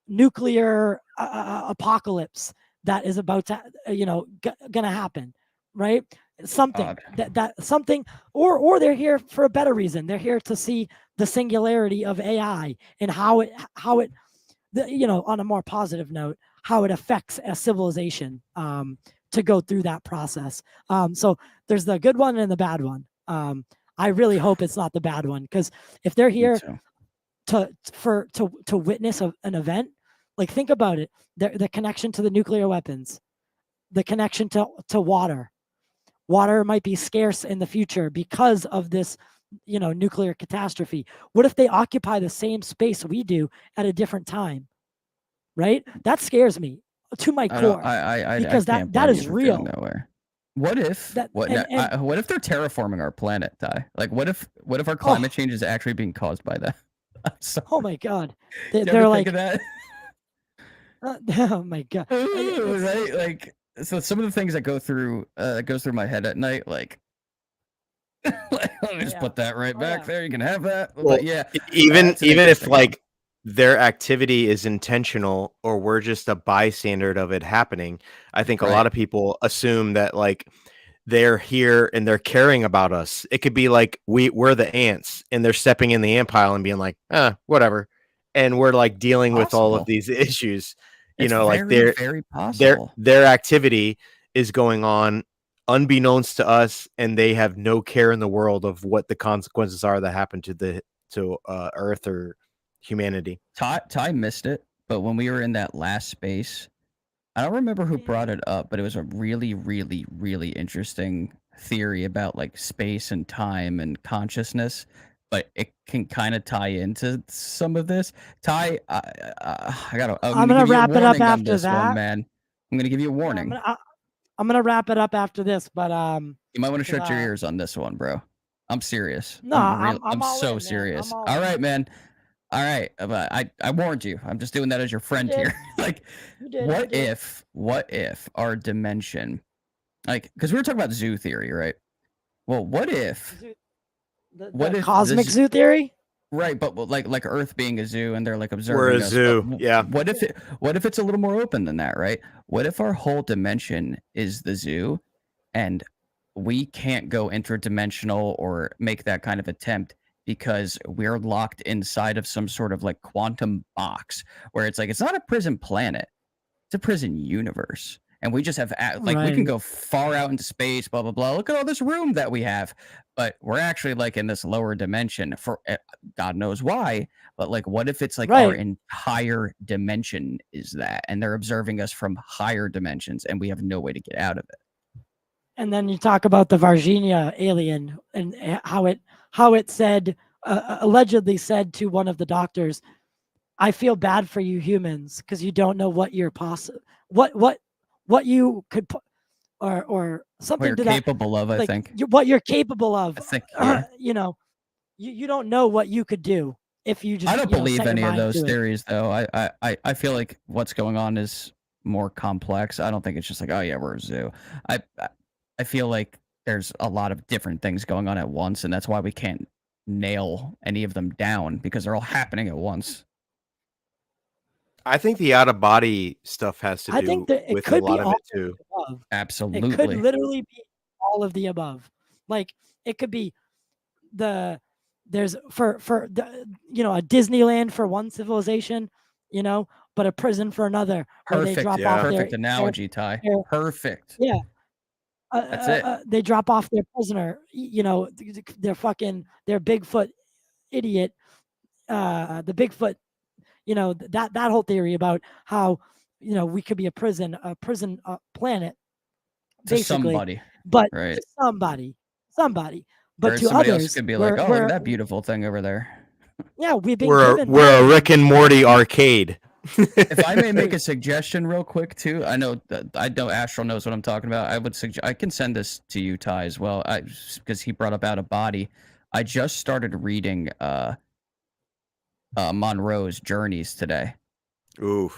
A: nuclear apocalypse that is about to, you know, gonna happen, right? Something that something, or they're here for a better reason. They're here to see the singularity of AI and how it you know, on a more positive note, how it affects a civilization to go through that process. So there's the good one and the bad one. I really hope it's not the bad one, because if they're here to witness an event, like, think about it, the connection to the nuclear weapons, the connection to water. Water might be scarce in the future because of this, you know, nuclear catastrophe. What if they occupy the same space we do at a different time? Right? That scares me to my core, because that is real.
C: What if what if they're terraforming our planet, Ty? Like, what if our climate change is actually being caused by that?
A: Oh my God,
C: they're like, think of that?
A: Oh my God,
C: right? Like, so some of the things that goes through my head at night, like, let me just put that right back there. You can have that.
D: Well,
C: but yeah,
D: even if like their activity is intentional or we're just a bystander of it happening, I think a lot of people assume that like they're here and they're caring about us. It could be like we're the ants and they're stepping in the ant pile and being like, whatever. and we're like dealing with all of
C: Possible.
D: these issues. You
C: It's
D: know, like
C: very, very possible.
D: their activity is going on unbeknownst to us, and they have no care in the world of what the consequences are that happen to Earth or humanity.
C: Ty missed it, but when we were in that last space, I don't remember who brought it up, but it was a really, really, really interesting theory about like space and time and consciousness. But it can kind of tie into some of this. Ty,
A: I'm gonna wrap it up after
C: this one,
A: that.
C: man. I'm gonna give you a warning.
A: I'm gonna wrap it up after this, but
C: You might want to shut your ears on this one, bro. I'm serious.
A: No,
C: I'm
A: all
C: so
A: in, man.
C: serious.
A: I'm all
C: All
A: in.
C: right, man. All right, I warned you. I'm just doing that as your friend
A: did.
C: here. Like,
A: You did,
C: what
A: you did.
C: if our dimension, like, because we were talking about zoo theory, right? Well, what if
A: the cosmic zoo theory?
C: Right, but like Earth being a zoo, and they're like observing
D: We're a
C: us.
D: zoo, yeah.
C: What if it's a little more open than that, right? What if our whole dimension is the zoo, and we can't go interdimensional or make that kind of attempt because we're locked inside of some sort of like quantum box where it's like it's not a prison planet, it's a prison universe. And we just have like we can go far out into space, blah blah blah. Look at all this room that we have, but we're actually like in this lower dimension for God knows why. But like, what if it's like our entire dimension is that, and they're observing us from higher dimensions, and we have no way to get out of it?
A: And then you talk about the Varginha alien and how it said allegedly said to one of the doctors, "I feel bad for you humans because you don't know what you're what you could or something
C: what you're capable of, I think.
A: What you're capable of.
C: I think, yeah.
A: You know, you don't know what you could do if you just.
C: I don't believe any of those theories, though. I feel like what's going on is more complex. I don't think it's just like, oh yeah, we're a zoo. I feel like there's a lot of different things going on at once, and that's why we can't nail any of them down because they're all happening at once.
D: I think the out of body stuff has to do with a lot of it too.
C: Absolutely.
A: It could literally be all of the above. Like it could be there's for the, you know, a Disneyland for one civilization, you know, but a prison for another.
C: Perfect.
A: They drop off
C: Perfect analogy, Ty. Perfect.
A: Yeah.
C: That's it.
A: They drop off their prisoner, you know, their Bigfoot idiot, the Bigfoot, you know, that whole theory about how, you know, we could be a prison planet, basically.
C: Somebody,
A: but
C: right.
A: To somebody, but
C: or
A: to
C: somebody
A: others,
C: else could be like, oh, look at that beautiful thing over there.
A: Yeah,
D: we're a Rick and Morty arcade.
C: If I may make a suggestion real quick too, I know Astral knows what I'm talking about. I would suggest I can send this to you, Ty, as well, because he brought up out of body. I just started reading Monroe's Journeys today.
D: Ooh.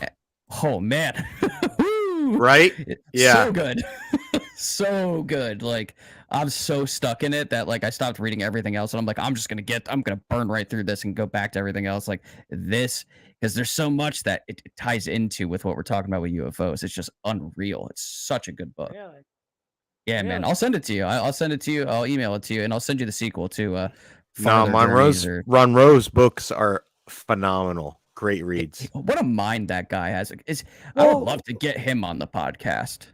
C: Oh man.
D: Right? Yeah.
C: So good. So good. Like I'm so stuck in it that like I stopped reading everything else, and I'm like, I'm gonna burn right through this and go back to everything else. Like this, because there's so much that it ties into with what we're talking about with UFOs. It's just unreal. It's such a good book.
A: Really?
C: Yeah, really? Man. I'll send it to you. I'll send it to you. I'll email it to you, and I'll send you the sequel to
D: Monroe's books are phenomenal. Great reads.
C: What a mind that guy has. I would love to get him on the podcast.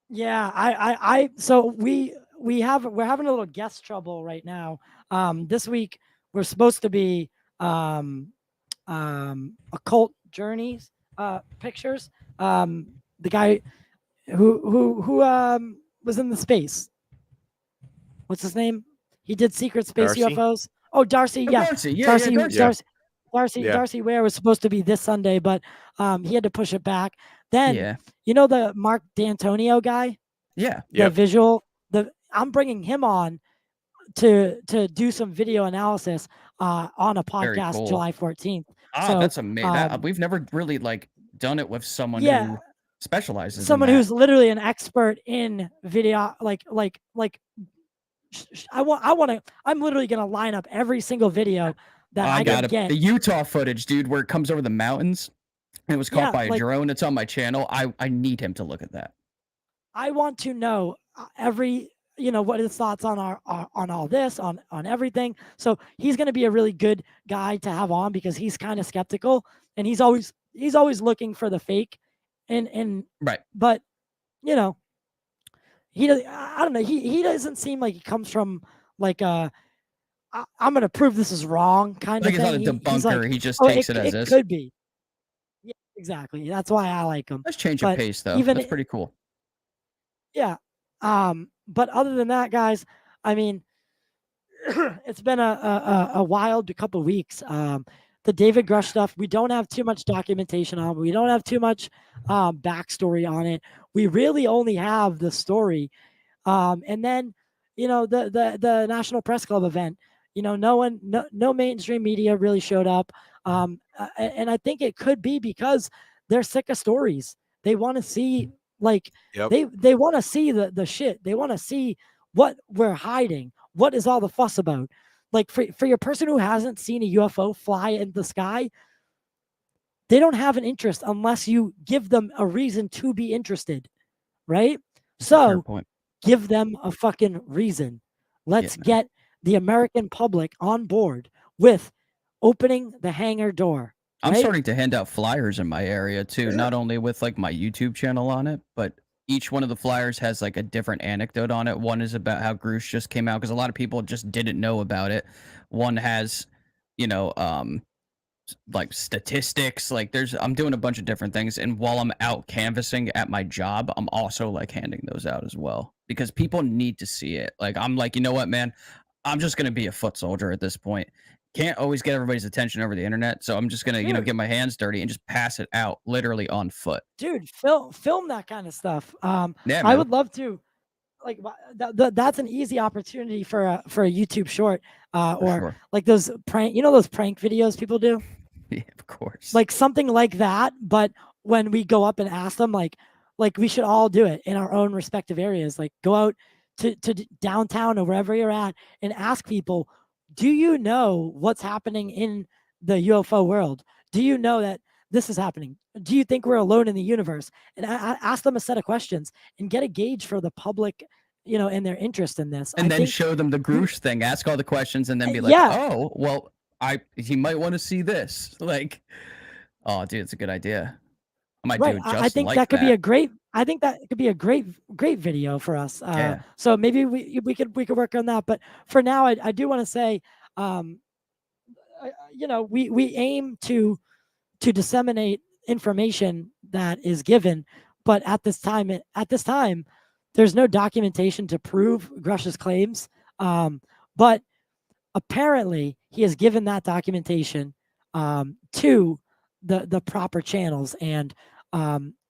A: Yeah, so we're having a little guest trouble right now. This week we're supposed to be occult journeys pictures. The guy who was in the space. What's his name? He did secret space
D: Darcy?
A: UFOs. Oh, Darcy, yeah. Darcy Ware was supposed to be this Sunday, but he had to push it back. Then you know the Mark D'Antonio guy?
C: Yeah.
A: The visual. I'm bringing him on to do some video analysis on a podcast
C: cool.
A: July 14th.
C: So, that's amazing. We've never really like done it with someone who specializes.
A: Someone who's literally an expert in video. I'm literally gonna line up every single video that I can get.
C: The Utah footage, dude, where it comes over the mountains and it was caught by a drone. It's on my channel. I need him to look at that.
A: I want to know every what his thoughts on on all this, on everything. So he's going to be a really good guy to have on because he's kind of skeptical and he's always looking for the fake, and
C: Right.
A: but he does. I don't know. He doesn't seem like he comes from like I'm going to prove this is wrong kind
C: Like
A: of
C: he's
A: thing.
C: not a debunker.
A: He's like,
C: He just
A: oh,
C: takes it as
A: it
C: is.
A: could be. Yeah, exactly. That's why I like him.
C: Let's change of pace, though.
A: Even
C: That's pretty cool.
A: Yeah. But other than that, guys, I mean, it's been a wild couple of weeks. The David Grusch stuff, we don't have too much documentation on. We don't have too much backstory on it. We really only have the story. And then, the National Press Club event. No mainstream media really showed up. And I think it could be because they're sick of stories. They want to see they want to see the shit. They want to see what we're hiding. What is all the fuss about? Like for your person who hasn't seen a UFO fly in the sky, they don't have an interest unless you give them a reason to be interested, right? So give them a fucking reason. Let's get the American public on board with opening the hangar door.
C: I'm starting to hand out flyers in my area too, not only with like my YouTube channel on it, but each one of the flyers has like a different anecdote on it. One is about how Grusch just came out because a lot of people just didn't know about it. One has, like statistics. Like I'm doing a bunch of different things, and while I'm out canvassing at my job, I'm also like handing those out as well because people need to see it. Like I'm like, you know what, man, I'm just gonna be a foot soldier at this point. Can't always get everybody's attention over the internet, so I'm just gonna, get my hands dirty and just pass it out, literally on foot.
A: Dude, film that kind of stuff.
C: Yeah,
A: I would love to. Like that's an easy opportunity for a YouTube short, or like those prank videos people do.
C: Yeah, of course.
A: Like something like that, but when we go up and ask them, like we should all do it in our own respective areas. Like go out to downtown or wherever you're at and ask people, do you know what's happening in the UFO world? Do you know that this is happening? Do you think we're alone in the universe? And I ask them a set of questions and get a gauge for the public, and their interest in this.
C: And then show them the Grusch thing, ask all the questions, and then be like, oh, well, he might want to see this. Like, oh, dude, it's a good idea. I might do just
A: I think
C: like
A: that could be a great. I think that could be a great video for us. So maybe we could work on that. But for now, I do want to say, we aim to disseminate information that is given, but at this time, there's no documentation to prove Grusch's claims. But apparently, he has given that documentation to the proper channels, and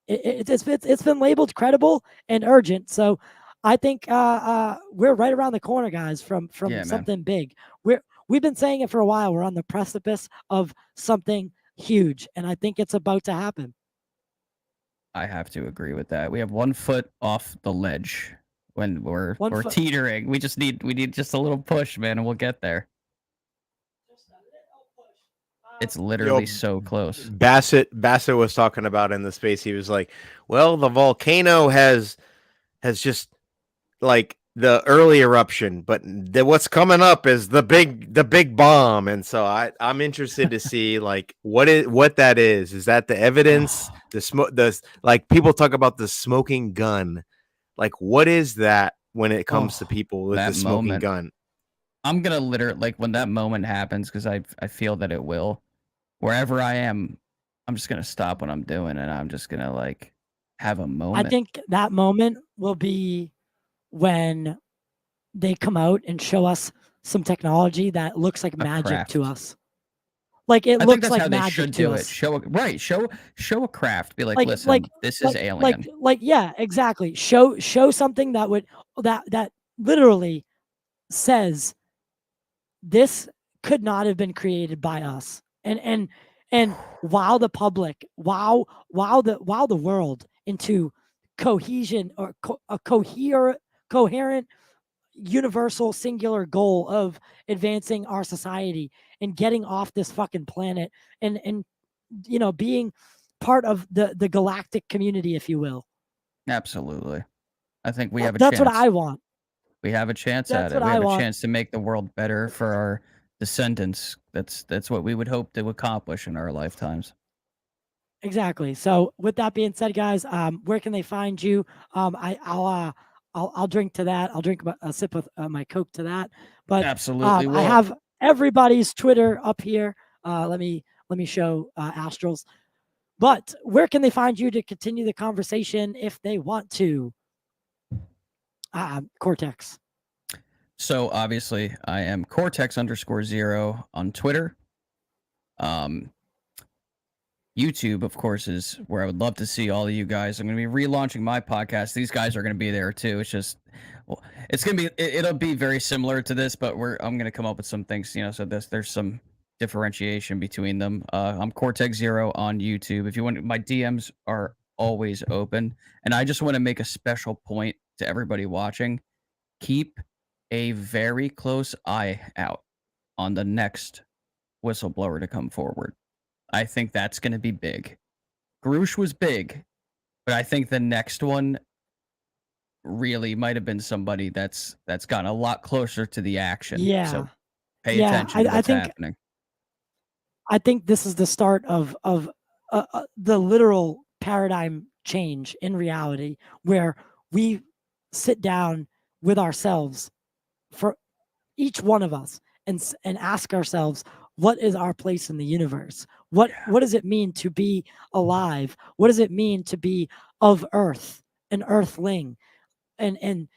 A: it's been labeled credible and urgent. So I think we're right around the corner, guys, from something big. We've been saying it for a while. We're on the precipice of something huge, and I think it's about to happen.
C: I have to agree with that. We have 1 foot off the ledge when we're teetering. We need just a little push, man, and we'll get there. It's literally so close.
D: Bassett was talking about in the space. He was like, well, the volcano has just like the early eruption, but what's coming up is the big bomb. And so I'm interested to see like what that is. Is that the evidence? Like people talk about the smoking gun. Like what is that when it comes to people with the smoking gun?
C: I'm gonna literally, like, when that moment happens, because I feel that it will. Wherever I am, I'm just gonna stop what I'm doing, and I'm just gonna like have a moment.
A: I think that moment will be when they come out and show us some technology that looks like magic to us. Like it looks like magic to us.
C: Show a craft. Be like, listen, this is alien.
A: Yeah, exactly. Show something that literally says this could not have been created by us. And wow the public, wow the world into cohesion or a coherent universal singular goal of advancing our society and getting off this fucking planet and being part of the galactic community, if you will.
C: Absolutely. I think we have a
A: chance. That's what I want.
C: We have a chance
A: That's
C: at it.
A: what
C: We
A: I
C: have a
A: want.
C: chance to make the world better for our descendants. That's what we would hope to accomplish in our lifetimes.
A: Exactly. So with that being said, guys, where can they find you? I'll drink to that. I'll drink a sip of my Coke to that. But
C: Absolutely
A: I
C: will.
A: have everybody's Twitter up here. Let me show Astral's. But where can they find you to continue the conversation if they want to? Cortex.
C: So obviously, I am Cortex_0 on Twitter. YouTube, of course, is where I would love to see all of you guys. I'm going to be relaunching my podcast. These guys are going to be there too. It's just, well, it's going to be, it'll be very similar to this, but I'm going to come up with some things, you know, so there's some differentiation between them. I'm Cortex0 on YouTube. If you want, my DMs are always open. And I just want to make a special point to everybody watching. Keep a very close eye out on the next whistleblower to come forward. I think that's going to be big. Grusch was big, but I think the next one really might have been somebody that's gotten a lot closer to the action.
A: Yeah.
C: So pay attention to what's happening.
A: I think this is the start of the literal paradigm change in reality, where we sit down with ourselves, for each one of us, and ask ourselves, what is our place in the universe? What does it mean to be alive? What does it mean to be of Earth, an Earthling? And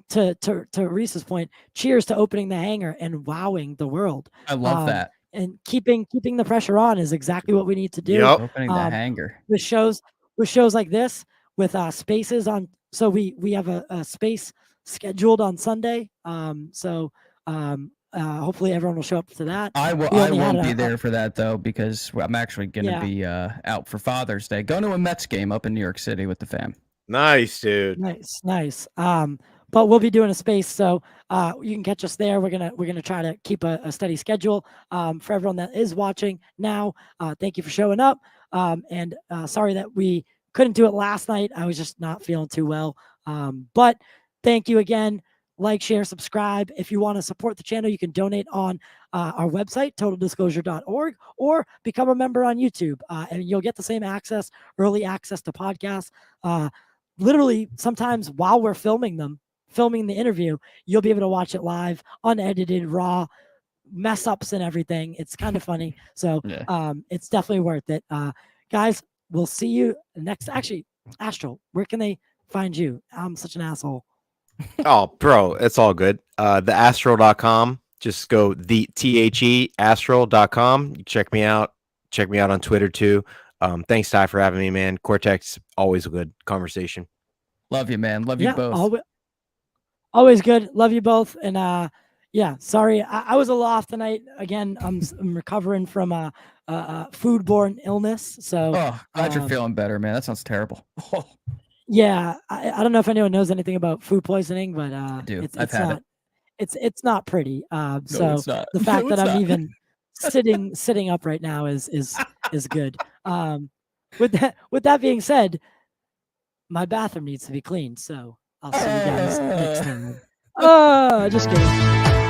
A: to Reese's point, cheers to opening the hangar and wowing the world.
C: I love that.
A: And keeping the pressure on is exactly what we need to do.
D: Yep.
C: Opening the hangar.
A: With shows like this, with spaces on. So we have a space scheduled on Sunday. Hopefully everyone will show up to that.
C: I won't be there for that though, because I'm actually going to be out for Father's Day, going to a Mets game up in New York City with the fam.
D: Nice, dude.
A: Nice. But we'll be doing a space, so you can catch us there. We're gonna try to keep a steady schedule. For everyone that is watching now, thank you for showing up. And sorry that we couldn't do it last night. I was just not feeling too well. But thank you again. Like, share, subscribe. If you want to support the channel, you can donate on our website, totaldisclosure.org, or become a member on YouTube. And you'll get the same access, early access to podcasts. Literally, sometimes while we're filming the interview, you'll be able to watch it live, unedited, raw, mess ups and everything. It's kind of funny. So it's definitely worth it. Guys, we'll see you next. Actually, Astral, where can they find you? I'm such an asshole.
D: Oh, bro, it's all good. Theastral.com. Just go astral.com. Check me out. Check me out on Twitter too. Thanks, Ty, for having me, man. Cortex, always a good conversation.
C: Love you, man. Love you both.
A: Always good. Love you both. And sorry, I was a little off tonight. Again, I'm recovering from a foodborne illness. So
C: glad you're feeling better, man. That sounds terrible.
A: Yeah, I don't know if anyone knows anything about food poisoning, but it's not pretty. So
C: it's not.
A: The fact that I'm even sitting up right now is good. With that being said, my bathroom needs to be cleaned, so I'll see you guys next time. Just kidding.